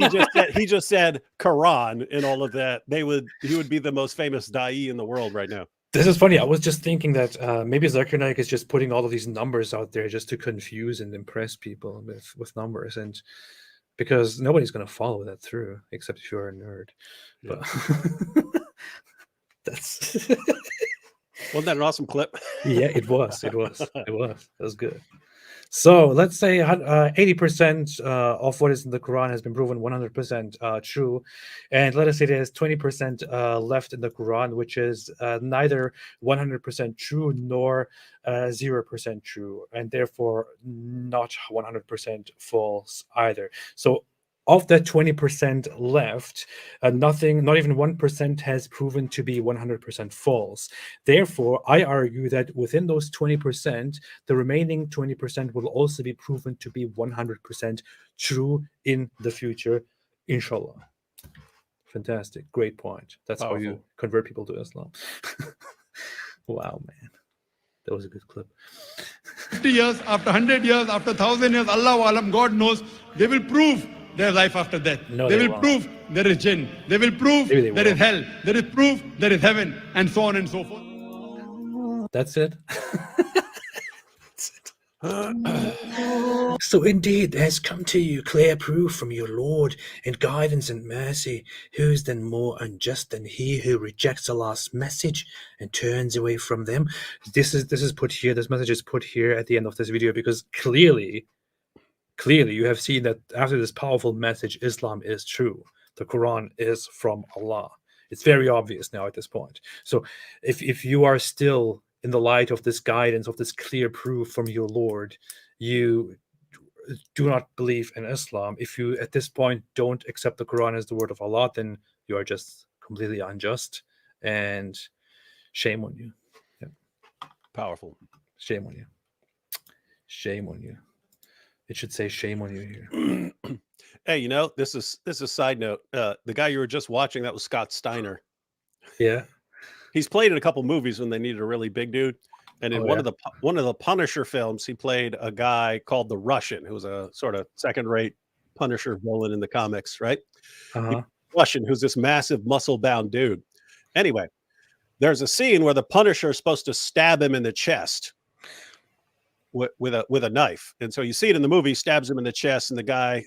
he just said Quran and all of that, he would be the most famous Dai in the world right now. This is funny. I was just thinking that maybe Zakir Naik is just putting all of these numbers out there just to confuse and impress people with numbers, and because nobody's going to follow that through except if you're a nerd. Yeah. But that's Wasn't that an awesome clip? yeah, it was. It was good. So let's say 80% of what is in the Quran has been proven 100% true. And let us say there's 20% left in the Quran, which is neither 100% true nor 0% true, and therefore not 100% false either. So of that 20% left, not even 1% has proven to be 100% false. Therefore, I argue that within those 20%, the remaining 20% will also be proven to be 100% true in the future, inshallah. Fantastic. Great point. That's Powerful. how you convert people to Islam. Wow, man. That was a good clip. 50 years, after 100 years, after 1,000 years, Allah Alam, God knows, they will prove there's life after death. No, they they will won't. prove there is jinn. They will prove Maybe they there is won't. hell. There is proof there is heaven, and so on and so forth. That's it. So indeed there has come to you clear proof from your Lord and guidance and mercy. Who is then more unjust than he who rejects Allah's message and turns away from them? This is put here. This message is put here at the end of this video because clearly you have seen that after this powerful message, Islam is true. The Quran is from Allah. It's very obvious now at this point. So if you are still in the light of this guidance, of this clear proof from your Lord, you do not believe in Islam. If you at this point don't accept the Quran as the word of Allah, then you are just completely unjust, and shame on you. Yeah. Powerful. Shame on you. Shame on you. It should say shame on you here. Hey, this is a side note. The guy you were just watching, that was Scott Steiner. Yeah. He's played in a couple movies when they needed a really big dude. And in one of the Punisher films, he played a guy called the Russian, who was a sort of second-rate Punisher villain in the comics, right? Uh-huh. Russian, who's this massive muscle-bound dude. Anyway, there's a scene where the Punisher is supposed to stab him in the chest with a knife. And so you see it in the movie, he stabs him in the chest, and the guy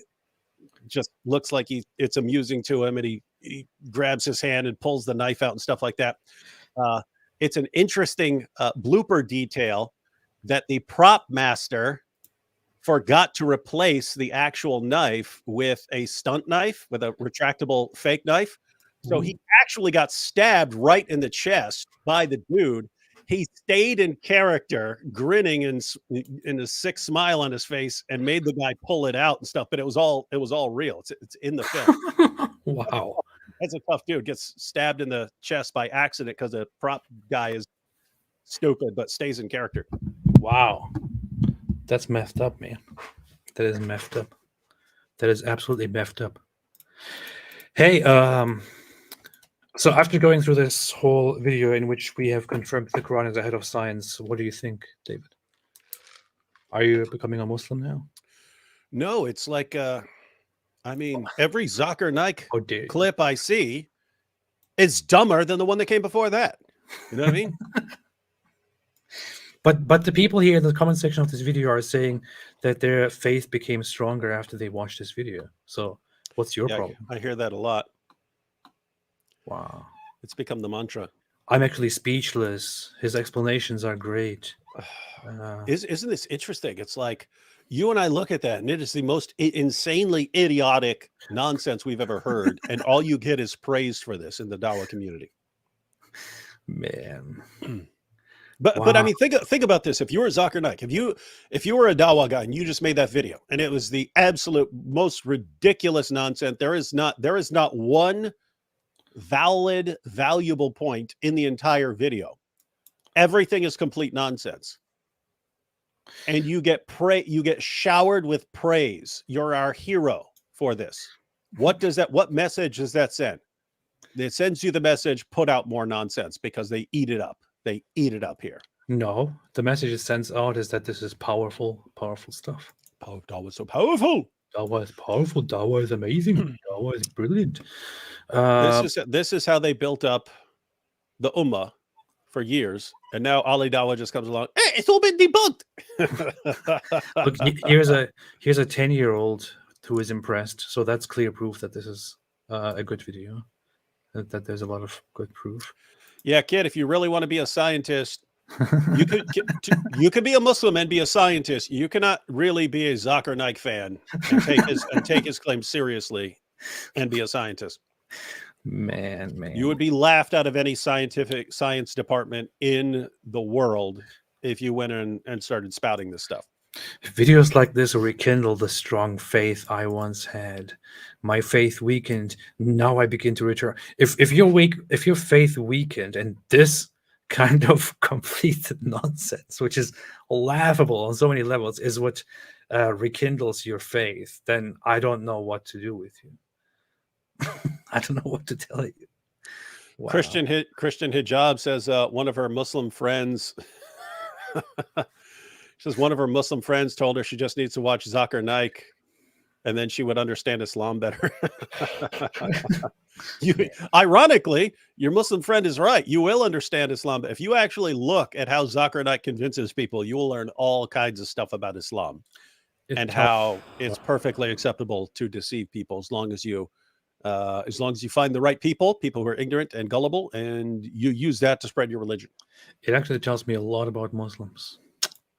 just looks like it's amusing to him, and he he grabs his hand and pulls the knife out and stuff like that. It's an interesting blooper detail that the prop master forgot to replace the actual knife with a stunt knife, with a retractable fake knife. So he actually got stabbed right in the chest by the dude. He stayed in character, grinning and in a sick smile on his face, and made the guy pull it out and stuff. But it was all real. It's in the film. Wow. That's a tough dude. Gets stabbed in the chest by accident because the prop guy is stupid, but stays in character. Wow. That's messed up, man. That is messed up. That is absolutely messed up. Hey, so after going through this whole video in which we have confirmed the Quran is ahead of science, what do you think, David? Are you becoming a Muslim now? No, it's like I mean, every Zakir Naik How dare you. clip I see is dumber than the one that came before that. You know what I mean? But the people here in the comment section of this video are saying that their faith became stronger after they watched this video. So what's your Yeah, problem? I hear that a lot. Wow. It's become the mantra. I'm actually speechless. His explanations are great. Isn't this interesting? It's like you and I look at that, and it is the most insanely idiotic nonsense we've ever heard, and all you get is praise for this in the Dawa community. Man. But I Wow. mean, think about this. If you were Zakir Naik, if you were a Dawa guy and you just made that video, and it was the absolute most ridiculous nonsense, there is not one valid, valuable point in the entire video. Everything is complete nonsense. And you get showered with praise. You're our hero for this. What message does that send? It sends you the message, put out more nonsense, because they eat it up. They eat it up here. No, the message it sends out is that this is powerful stuff. Oh, Dawa is so powerful. Dawa is powerful. Dawa is amazing. Dawa is brilliant. This is how they built up the Ummah for years, and now Ali Dawa just comes along. Hey, it's all been debunked. Look, here's a 10-year-old who is impressed. So that's clear proof that this is a good video. That there's a lot of good proof. Yeah, kid, if you really want to be a scientist, you could be a Muslim and be a scientist. You cannot really be a Zakir Naik fan and take his claim seriously and be a scientist. Man. You would be laughed out of any science department in the world if you went in and started spouting this stuff. Videos like this rekindle the strong faith I once had. My faith weakened. Now I begin to return. If your faith weakened, and this kind of complete nonsense, which is laughable on so many levels, is what rekindles your faith, then I don't know what to do with you. I don't know what to tell you. Wow. Christian Hijab says one of her Muslim friends. Says one of her Muslim friends told her she just needs to watch Zakir Naik, and then she would understand Islam better. Ironically, your Muslim friend is right. You will understand Islam. But if you actually look at how Zakir Naik convinces people, you will learn all kinds of stuff about Islam and how it's perfectly acceptable to deceive people as long as you find the right people who are ignorant and gullible, and you use that to spread your religion. It actually tells me a lot about Muslims.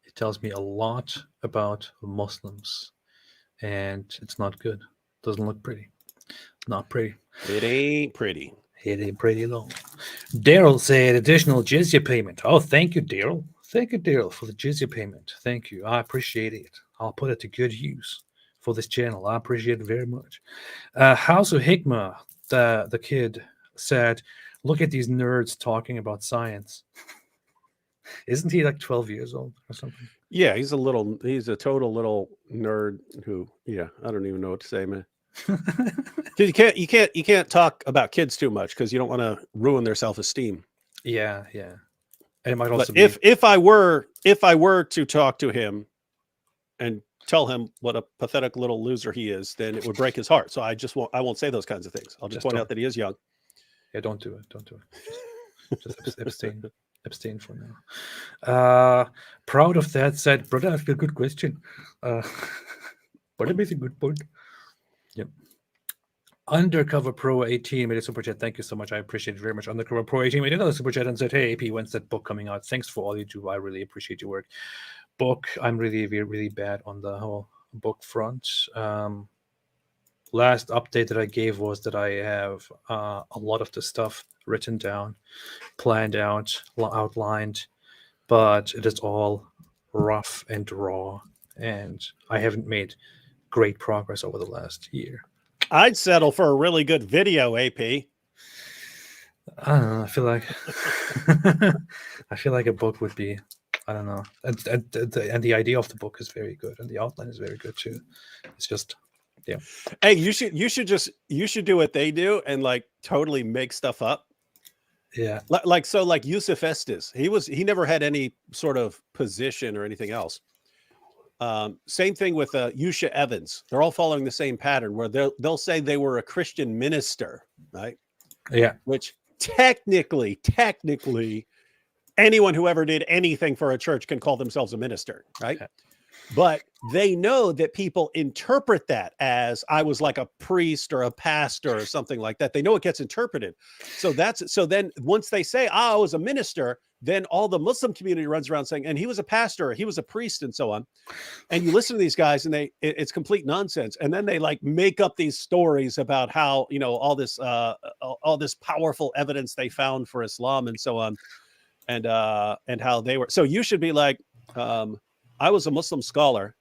It tells me a lot about Muslims, and it's not good. Doesn't look pretty. Not pretty. It ain't pretty. It ain't pretty at all. Daryl said additional jizya payment. Oh, thank you, Daryl. Thank you, Daryl, for the jizya payment. Thank you. I appreciate it. I'll put it to good use for this channel. I appreciate it very much. House of Hikmah, the kid, said, look at these nerds talking about science. Isn't he like 12 years old or something? Yeah, he's a total little nerd who, yeah, I don't even know what to say, man. You can't talk about kids too much because you don't want to ruin their self-esteem. Yeah. And it might also but if I were to talk to him and tell him what a pathetic little loser he is, then it would break his heart. So I won't say those kinds of things. I'll just point out that he is young. Yeah, don't do it. Just abstain for now. Proud of that, said brother asked a good question. But it makes a good point. Yep. Undercover Pro 18 made a super chat. Thank you so much. I appreciate it very much. Undercover Pro 18 made another super chat and said, "Hey AP, when's that book coming out? Thanks for all you do. I really appreciate your work." Book. I'm really bad on the whole book front. Last update that I gave was that I have a lot of the stuff written down, planned out, outlined, but it is all rough and raw, and I haven't made great progress over the last year. I'd settle for a really good video, AP. I don't know. I feel like I feel like a book would be. I don't know. And the idea of the book is very good, and the outline is very good too. It's just, yeah. Hey, you should do what they do and like totally make stuff up. Yeah. Like Yusuf Estes, he never had any sort of position or anything else. Same thing with Yusha Evans. They're all following the same pattern where they'll say they were a Christian minister, right? Yeah. Which technically, anyone who ever did anything for a church can call themselves a minister, right? Yeah. But they know that people interpret that as I was like a priest or a pastor or something like that. They know it gets interpreted. So then once they say, I was a minister, then all the Muslim community runs around saying, and he was a pastor, he was a priest, and so on. And you listen to these guys and it's complete nonsense. And then they like make up these stories about how, all this powerful evidence they found for Islam and so on. And how they were. So you should be like, I was a Muslim scholar.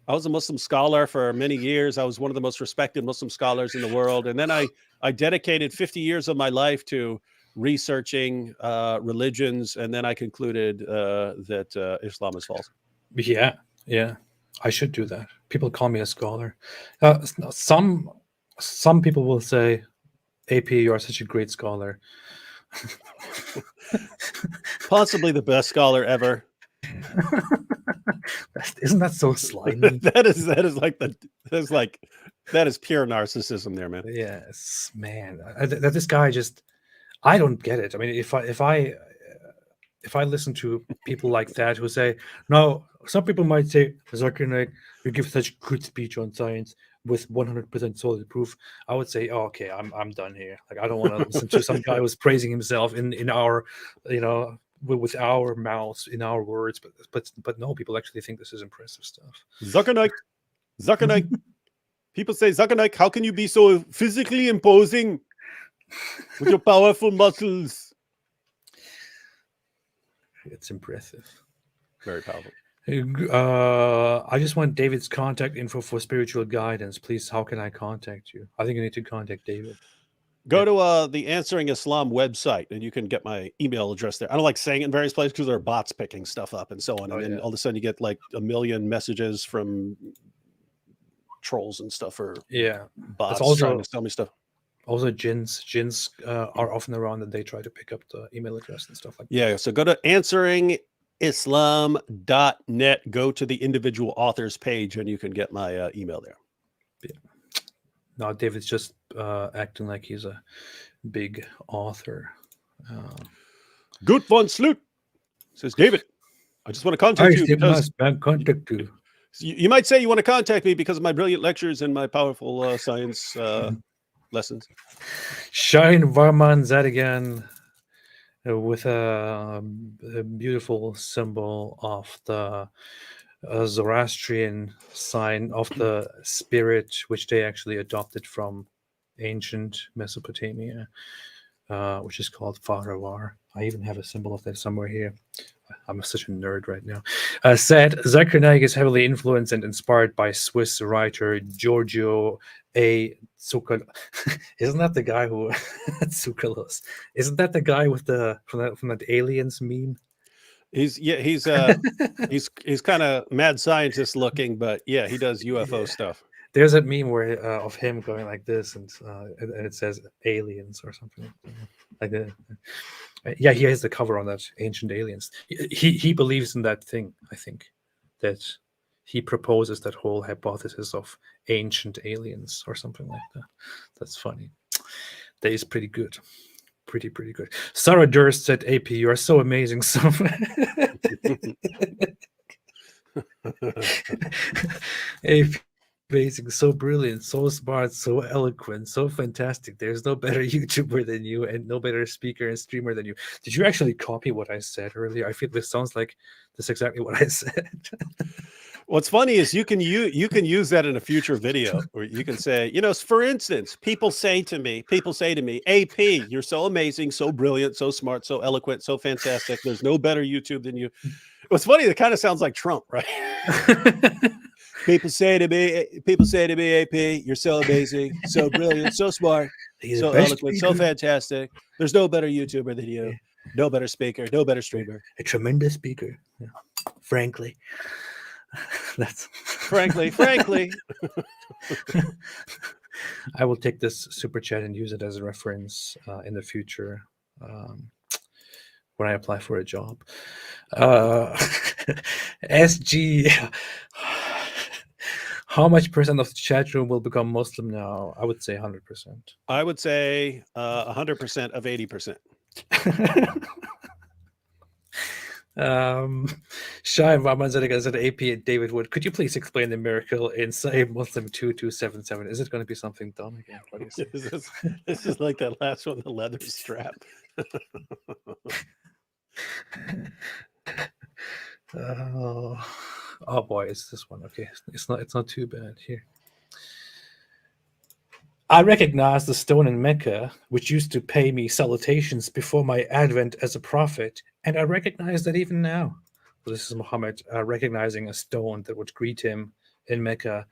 I was a Muslim scholar for many years. I was one of the most respected Muslim scholars in the world. And then I dedicated 50 years of my life to researching religions. And then I concluded that Islam is false. Yeah. I should do that. People call me a scholar. Some people will say, AP, you are such a great scholar. Possibly the best scholar ever. Isn't that so slimy? that is pure narcissism there, man. Yes, man. That this guy I don't get it. I mean, if I listen to people like that who say, no, some people might say, Zakir Naik, you give such good speech on science with 100% solid proof. I would say, oh, okay, I'm done here. Like, I don't want to listen to some guy who's praising himself in our, with our mouths, in our words. But no, people actually think this is impressive stuff. Zakir Naik. People say, Zakir Naik, how can you be so physically imposing with your powerful muscles? It's impressive. Very powerful. I just want David's contact info for spiritual guidance. Please, how can I contact you? I think you need to contact David. Go to the Answering Islam website, and you can get my email address there. I don't like saying it in various places because there are bots picking stuff up and so on. And then all of a sudden you get like a million messages from trolls and stuff, or bots trying to sell me stuff. Also, jinns are often around and they try to pick up the email address and stuff like that. Yeah, so go to answeringislam.net, go to the individual authors page, and you can get my email there. Yeah. Now, David's just acting like he's a big author. Good von Sloot says, David, I just want to contact you. Contact you. You might say you want to contact me because of my brilliant lectures and my powerful science lessons. Shine Varman Zadigan with a beautiful symbol of the Zoroastrian sign of the spirit, which they actually adopted from ancient Mesopotamia, which is called Faravar. I even have a symbol of that somewhere here. I'm such a nerd right now. Said Zakir Naik is heavily influenced and inspired by Swiss writer Giorgio A. Tsoukalos. Isn't that the guy who Tsoukalos? Isn't that the guy with the from that aliens meme? He's kind of mad scientist looking, but yeah, he does UFO stuff. There's that meme where of him going like this, and it says aliens or something like that. Yeah, he has the cover on that, Ancient Aliens. He believes in that thing, I think, that he proposes that whole hypothesis of ancient aliens or something like that. That's funny. That is pretty good. Pretty good. Sarah Durst said, AP, you are so amazing. AP, amazing, so brilliant, so smart, so eloquent, so fantastic. There's no better YouTuber than you and no better speaker and streamer than you. Did you actually copy what I said earlier? I feel this sounds like that's exactly what I said. What's funny is you can use that in a future video, or you can say, for instance, people say to me, AP, you're so amazing, so brilliant, so smart, so eloquent, so fantastic. There's no better YouTube than you. What's funny, it kind of sounds like Trump, right? People say to me, AP, you're so amazing, so brilliant, so smart, so eloquent, so fantastic. There's no better YouTuber than you, no better speaker, no better streamer. A tremendous speaker, frankly. That's frankly. I will take this super chat and use it as a reference in the future when I apply for a job. SG, how much percent of the chat room will become Muslim now? I would say 100%. I would say 100% of 80%. Shai Rahman said AP and David Wood, could you please explain the miracle in Sahih Muslim 2277? Is it going to be something dumb again? What do you say? This is like that last one, the leather strap. Oh boy, it's this one. Okay, it's not too bad here. I recognize the stone in Mecca, which used to pay me salutations before my advent as a prophet, and I recognize that even now. So this is Muhammad recognizing a stone that would greet him in Mecca,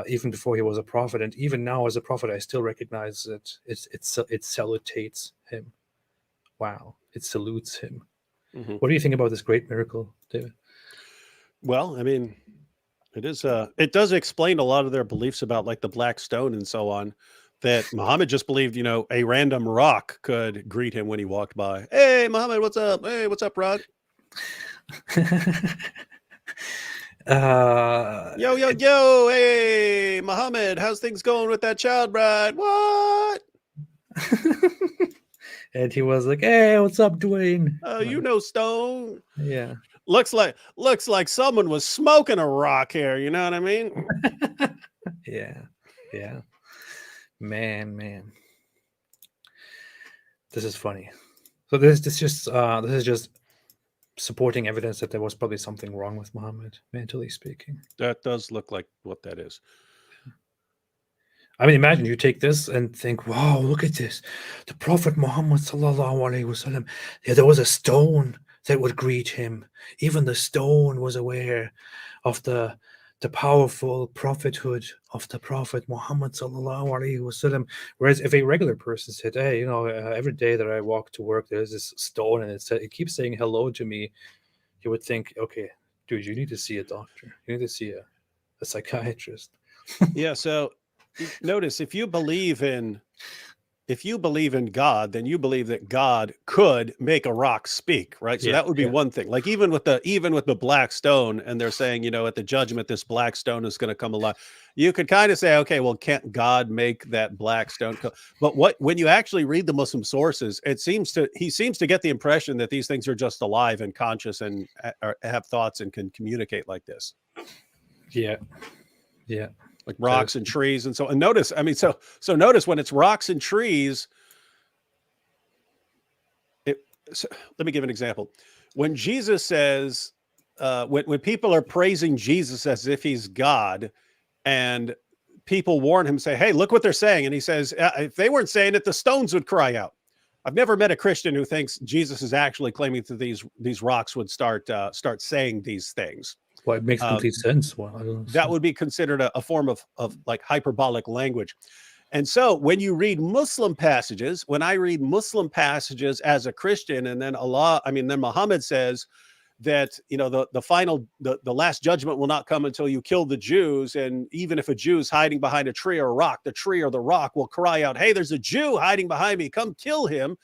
even before he was a prophet, and even now as a prophet, I still recognize that it salutates him. Wow, it salutes him. Mm-hmm. What do you think about this great miracle, David? Well, I mean, it does explain a lot of their beliefs about like the black stone and so on, that Muhammad just believed, a random rock could greet him when he walked by. Hey, Muhammad, what's up? Hey, what's up, Rod? Yo, hey, Muhammad, how's things going with that child bride? What? And he was like, hey, what's up, Dwayne? Stone. Yeah. Looks like someone was smoking a rock here. You know what I mean? Yeah. Man. This is funny. So this is just supporting evidence that there was probably something wrong with Muhammad, mentally speaking. That does look like what that is. I mean, imagine you take this and think, wow, look at this. The Prophet Muhammad sallallahu alaihi wasallam, there was a stone that would greet him. Even the stone was aware of the powerful prophethood of the Prophet Muhammad sallallahu alaihi wasallam. Whereas if a regular person said, hey, every day that I walk to work, there's this stone and it keeps saying hello to me, you would think, okay, dude, you need to see a doctor. You need to see a psychiatrist. Yeah, so notice if you believe in God, then you believe that God could make a rock speak, right? So that would be one thing. Like even with the black stone, and they're saying, at the judgment, this black stone is going to come alive. You could kind of say, okay, well, can't God make that black stone come? But when you actually read the Muslim sources, he seems to get the impression that these things are just alive and conscious and have thoughts and can communicate like this. Yeah. Like rocks and trees and so. And notice, I mean, so notice when it's rocks and trees. Let me give an example. When Jesus says, when people are praising Jesus as if he's God, and people warn him, say, "Hey, look what they're saying," and he says, "If they weren't saying it, the stones would cry out." I've never met a Christian who thinks Jesus is actually claiming that these rocks would start saying these things. Well, it makes complete sense. That would be considered a form of like hyperbolic language. And so when you read Muslim passages, when I read Muslim passages as a Christian, and then then Muhammad says that, the last judgment will not come until you kill the Jews. And even if a Jew is hiding behind a tree or a rock, the tree or the rock will cry out, "Hey, there's a Jew hiding behind me, come kill him."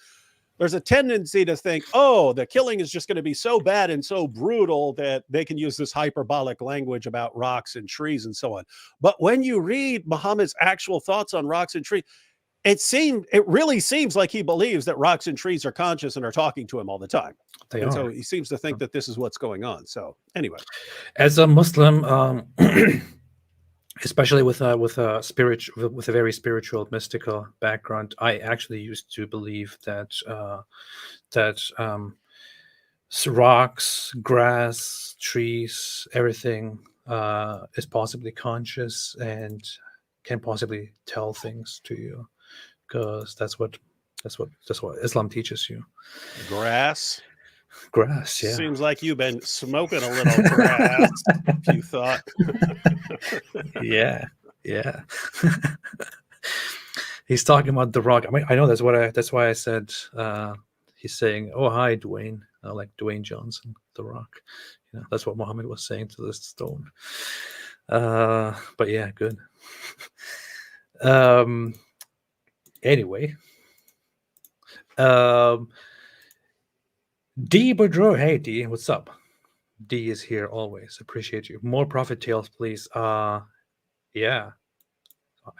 There's a tendency to think, oh, the killing is just going to be so bad and so brutal that they can use this hyperbolic language about rocks and trees and so on. But when you read Muhammad's actual thoughts on rocks and trees, it really seems like he believes that rocks and trees are conscious and are talking to him all the time. So he seems to think that this is what's going on. So anyway, as a Muslim, especially with a spirit with a very spiritual mystical background. I actually used to believe that that rocks, grass, trees, everything is possibly conscious and can possibly tell things to you, because that's what Islam teaches you. Grass. Grass, yeah. Seems like you've been smoking a little grass. If you thought. Yeah, yeah. He's talking about the rock. I mean, I know that's why I said he's saying, "Oh, hi, Dwayne," like Dwayne Johnson, the Rock. You know, that's what Muhammad was saying to this stone. But yeah, good. Anyway, D Boudreau, hey D, what's up? D is here always. Appreciate you. More Prophet Tales, please. Yeah,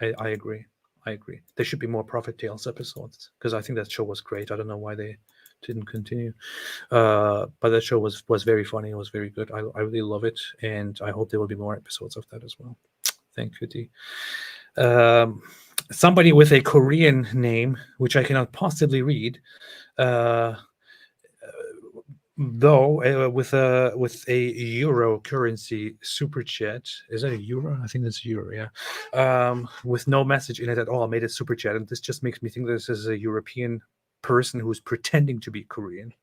I agree. I agree. There should be more Prophet Tales episodes, because I think that show was great. I don't know why they didn't continue. But that show was very funny. It was very good. I really love it, and I hope there will be more episodes of that as well. Thank you, D. Somebody with a Korean name, which I cannot possibly read, though, with a euro currency super chat. Is that a euro? I think that's euro. Yeah. With no message in it at all, made a super chat, and this just makes me think this is a European person who's pretending to be Korean.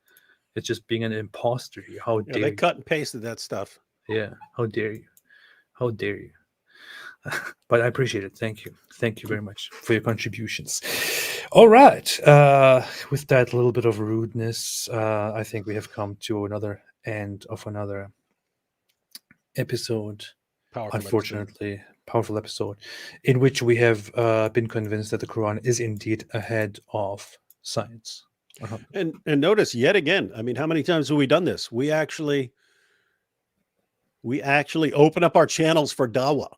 It's just being an imposter here. How Yeah, dare they you? cut and pasted that stuff. Yeah. How dare you? How dare you? But I appreciate it. Thank you. Thank you very much for your contributions. All right. With that little bit of rudeness, I think we have come to another end of another episode. Powerful Unfortunately, powerful episode in which we have been convinced that the Quran is indeed ahead of science. And notice yet again, I mean, how many times have we done this? We actually open up our channels for dawah.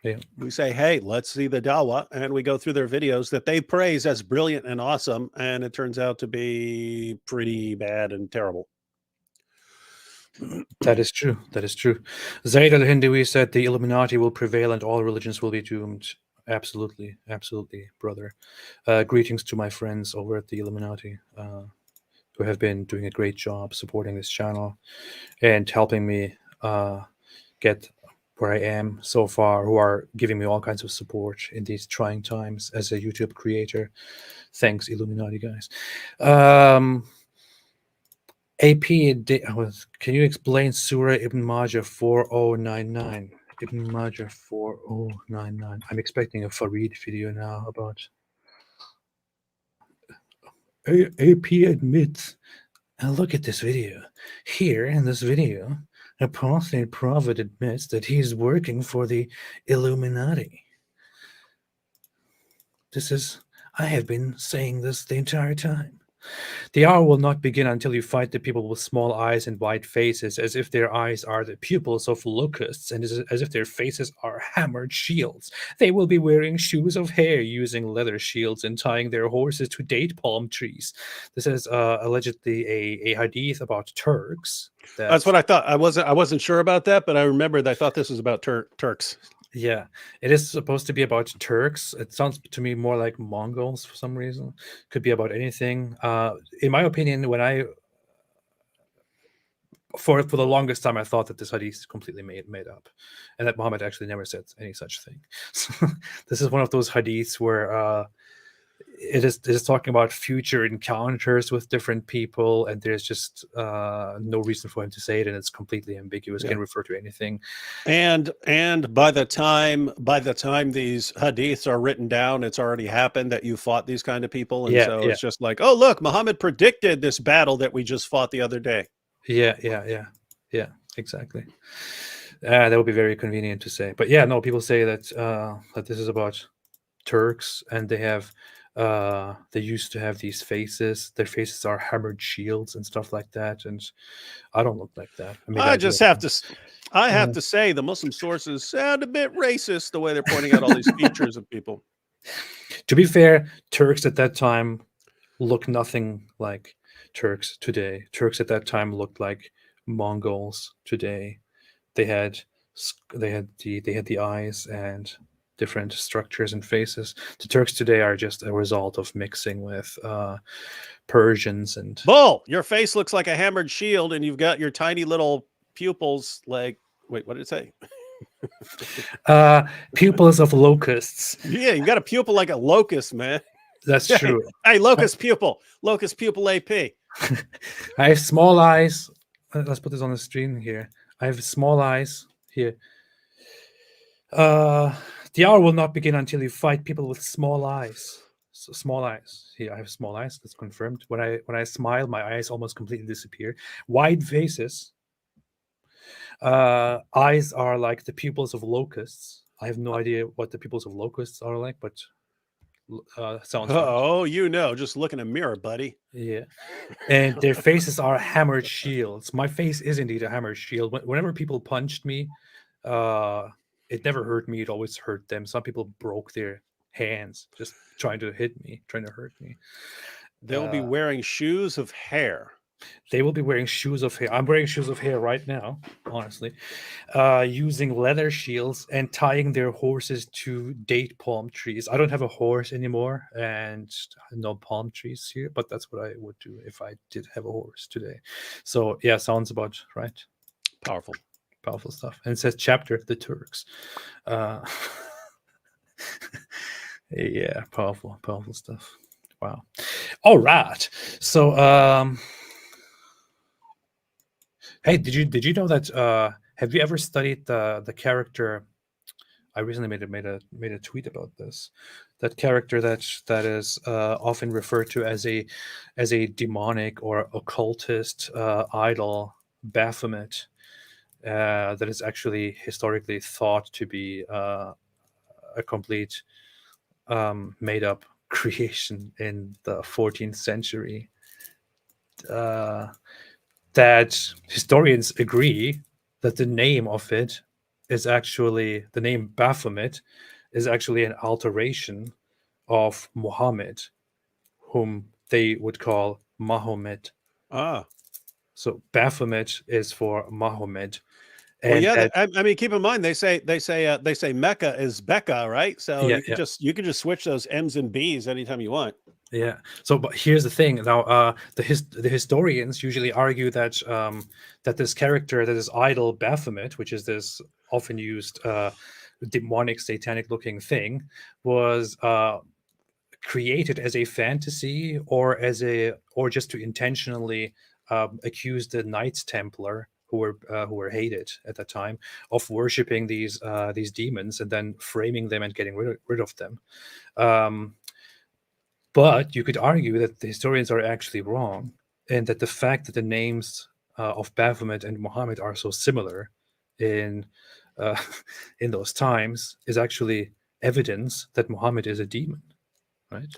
Yeah. We say, hey, let's see the dawah, and we go through their videos that they praise as brilliant and awesome, and it turns out to be pretty bad and terrible. That is true. That is true. Zaid al-Hindawi said the Illuminati will prevail and all religions will be doomed. Absolutely. Absolutely, brother. Greetings to my friends over at the Illuminati, who have been doing a great job supporting this channel and helping me get where I am so far, who are giving me all kinds of support in these trying times as a YouTube creator. Thanks, Illuminati guys. Can you explain Surah Ibn Majah 4099? Ibn Majah 4099. I'm expecting a Farid video now about AP admits. And look at this video. Here in this video, Apostate Prophet admits that he's working for the Illuminati. I have been saying this the entire time. The hour will not begin until you fight the people with small eyes and white faces, as if their eyes are the pupils of locusts, and as if their faces are hammered shields. They will be wearing shoes of hair, using leather shields, and tying their horses to date palm trees. This is allegedly a hadith about Turks. That's what I thought. I wasn't sure about that, but I remembered I thought this was about Turks. Yeah, it is supposed to be about Turks. It sounds to me more like Mongols for some reason. Could be about anything. In my opinion, for the longest time, I thought that this hadith is completely made up, and that Muhammad actually never said any such thing. So this is one of those hadiths where it is talking about future encounters with different people, and there's just no reason for him to say it, and it's completely ambiguous. Can refer to anything. And by the time these hadiths are written down, it's already happened that you fought these kind of people, and it's just like, oh look, Muhammad predicted this battle that we just fought the other day. Yeah, exactly. That would be very convenient to say, but yeah, no, people say that that this is about Turks, and they used to have these faces. Their faces are hammered shields and stuff like that, and I don't look like that. I have to say the Muslim sources sound a bit racist the way they're pointing out all these features of people. To be fair, Turks at that time look nothing like Turks today. Turks at that time looked like Mongols today. They had they had the eyes and different structures and faces. The Turks today are just a result of mixing with Persians and Bull, your face looks like a hammered shield, and you've got your tiny little pupils. Like, wait, what did it say? pupils of locusts. Yeah, you got a pupil like a locust, man. That's true. Hey, locust pupil AP. I have small eyes. Let's put this on the screen here. I have small eyes here. The hour will not begin until you fight people with small eyes. So small eyes. Here, I have small eyes. That's confirmed. When I smile, my eyes almost completely disappear. Wide faces. Eyes are like the pupils of locusts. I have no idea what the pupils of locusts are like, but sounds. Oh, you know, just look in a mirror, buddy. Yeah. And their faces are hammered shields. My face is indeed a hammered shield. Whenever people punched me, it never hurt me. It always hurt them. Some people broke their hands just trying to hit me, trying to hurt me. They'll be wearing shoes of hair. They will be wearing shoes of hair. I'm wearing shoes of hair right now, honestly. Using leather shields and tying their horses to date palm trees. I don't have a horse anymore and no palm trees here, but that's what I would do if I did have a horse today. So yeah, sounds about right. Powerful Stuff. And it says chapter the Turks. Yeah, powerful stuff. Wow. All right. So hey, did you know that have you ever studied the character? I recently made a tweet about this. That character that is often referred to as a demonic or occultist idol, Baphomet, that is actually historically thought to be a complete made up creation in the 14th century. That historians agree that the name of it is actually, the name Baphomet is actually an alteration of Muhammad, whom they would call Mahomet. So Baphomet is for Mahomet. Well, yeah, I mean, keep in mind they say Mecca is Becca, right? So Yeah, you can just switch those M's and B's anytime you want. Yeah. So, but here's the thing. Now, the historians usually argue that that this character, that is idol Baphomet, which is this often used demonic, satanic-looking thing, was created as a fantasy or just to intentionally accuse the Knights Templar, who were hated at that time, of worshiping these demons and then framing them and getting rid of them. But you could argue that the historians are actually wrong, and that the fact that the names of Baphomet and Muhammad are so similar in those times is actually evidence that Muhammad is a demon, right?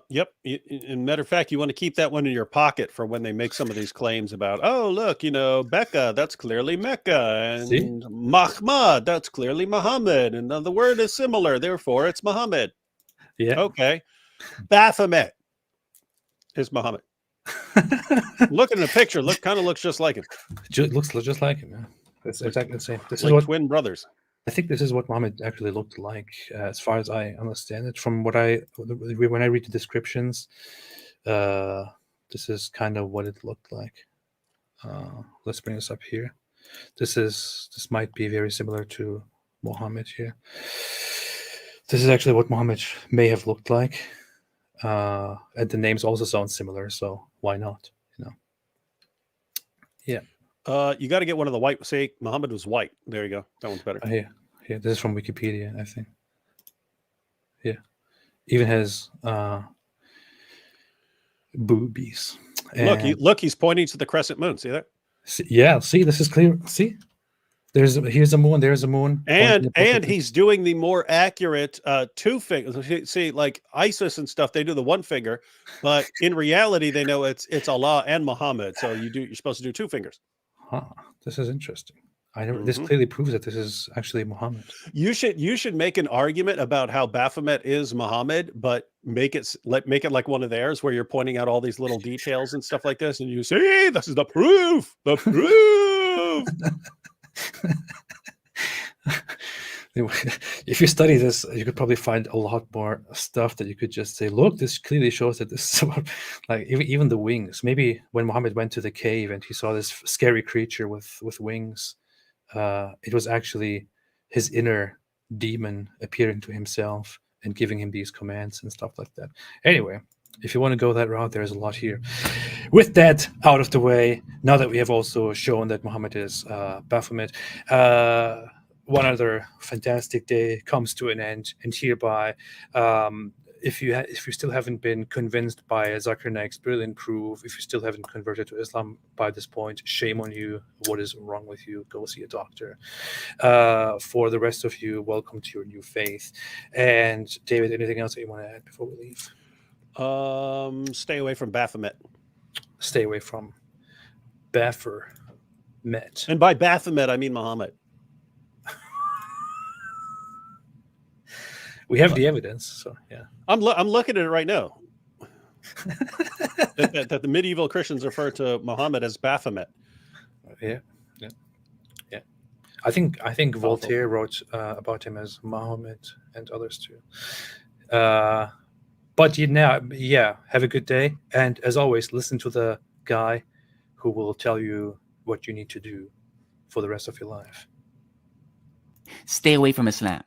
Yep. In matter of fact, you want to keep that one in your pocket for when they make some of these claims about, oh, look, Becca, that's clearly Mecca, and Mahmud, that's clearly Muhammad, and the word is similar, therefore it's Muhammad. Yeah. Okay. Baphomet is Muhammad. Look at the picture. Kind of looks just like him. Looks just like him. Yeah. It's exactly the same. This like is what twin brothers. I think this is what Muhammad actually looked like, as far as I understand it. From when I read the descriptions, this is kind of what it looked like. Let's bring this up here. This might be very similar to Muhammad here. This is actually what Muhammad may have looked like. And the names also sound similar, so why not? Yeah. You got to get one of the white. Say Muhammad was white. There you go. That one's better. Here. This is from Wikipedia, I think. Yeah. Even has boobies. And look, he's pointing to the crescent moon. See that? See, this is clear. See? Here's a moon, there's a moon. And he's doing the more accurate two fingers. See, like ISIS and stuff, they do the one finger, but in reality, they know it's Allah and Muhammad. So you're supposed to do two fingers. Huh. This is interesting. This clearly proves that this is actually Muhammad. You should make an argument about how Baphomet is Muhammad, but make it like one of theirs where you're pointing out all these little details and stuff like this, and you say, hey, this is the proof. The proof. If you study this, you could probably find a lot more stuff that you could just say, look, this clearly shows that this is about, like, even the wings. Maybe when Muhammad went to the cave and he saw this scary creature with wings, it was actually his inner demon appearing to himself and giving him these commands and stuff like that. Anyway, if you want to go that route, there's a lot here. With that out of the way, now that we have also shown that Muhammad is Baphomet, one other fantastic day comes to an end, and hereby, if you still haven't been convinced by Zakir Naik's brilliant proof, if you still haven't converted to Islam by this point, shame on you. What is wrong with you? Go see a doctor. For the rest of you, welcome to your new faith. And David, anything else that you want to add before we leave? Stay away from Baphomet. Stay away from Baphomet. And by Baphomet, I mean Muhammad. We have the evidence, so yeah. I'm looking at it right now. that the medieval Christians refer to Muhammad as Baphomet. Yeah. I think Voltaire wrote about him as Muhammad and others too. But have a good day, and as always, listen to the guy who will tell you what you need to do for the rest of your life. Stay away from Islam.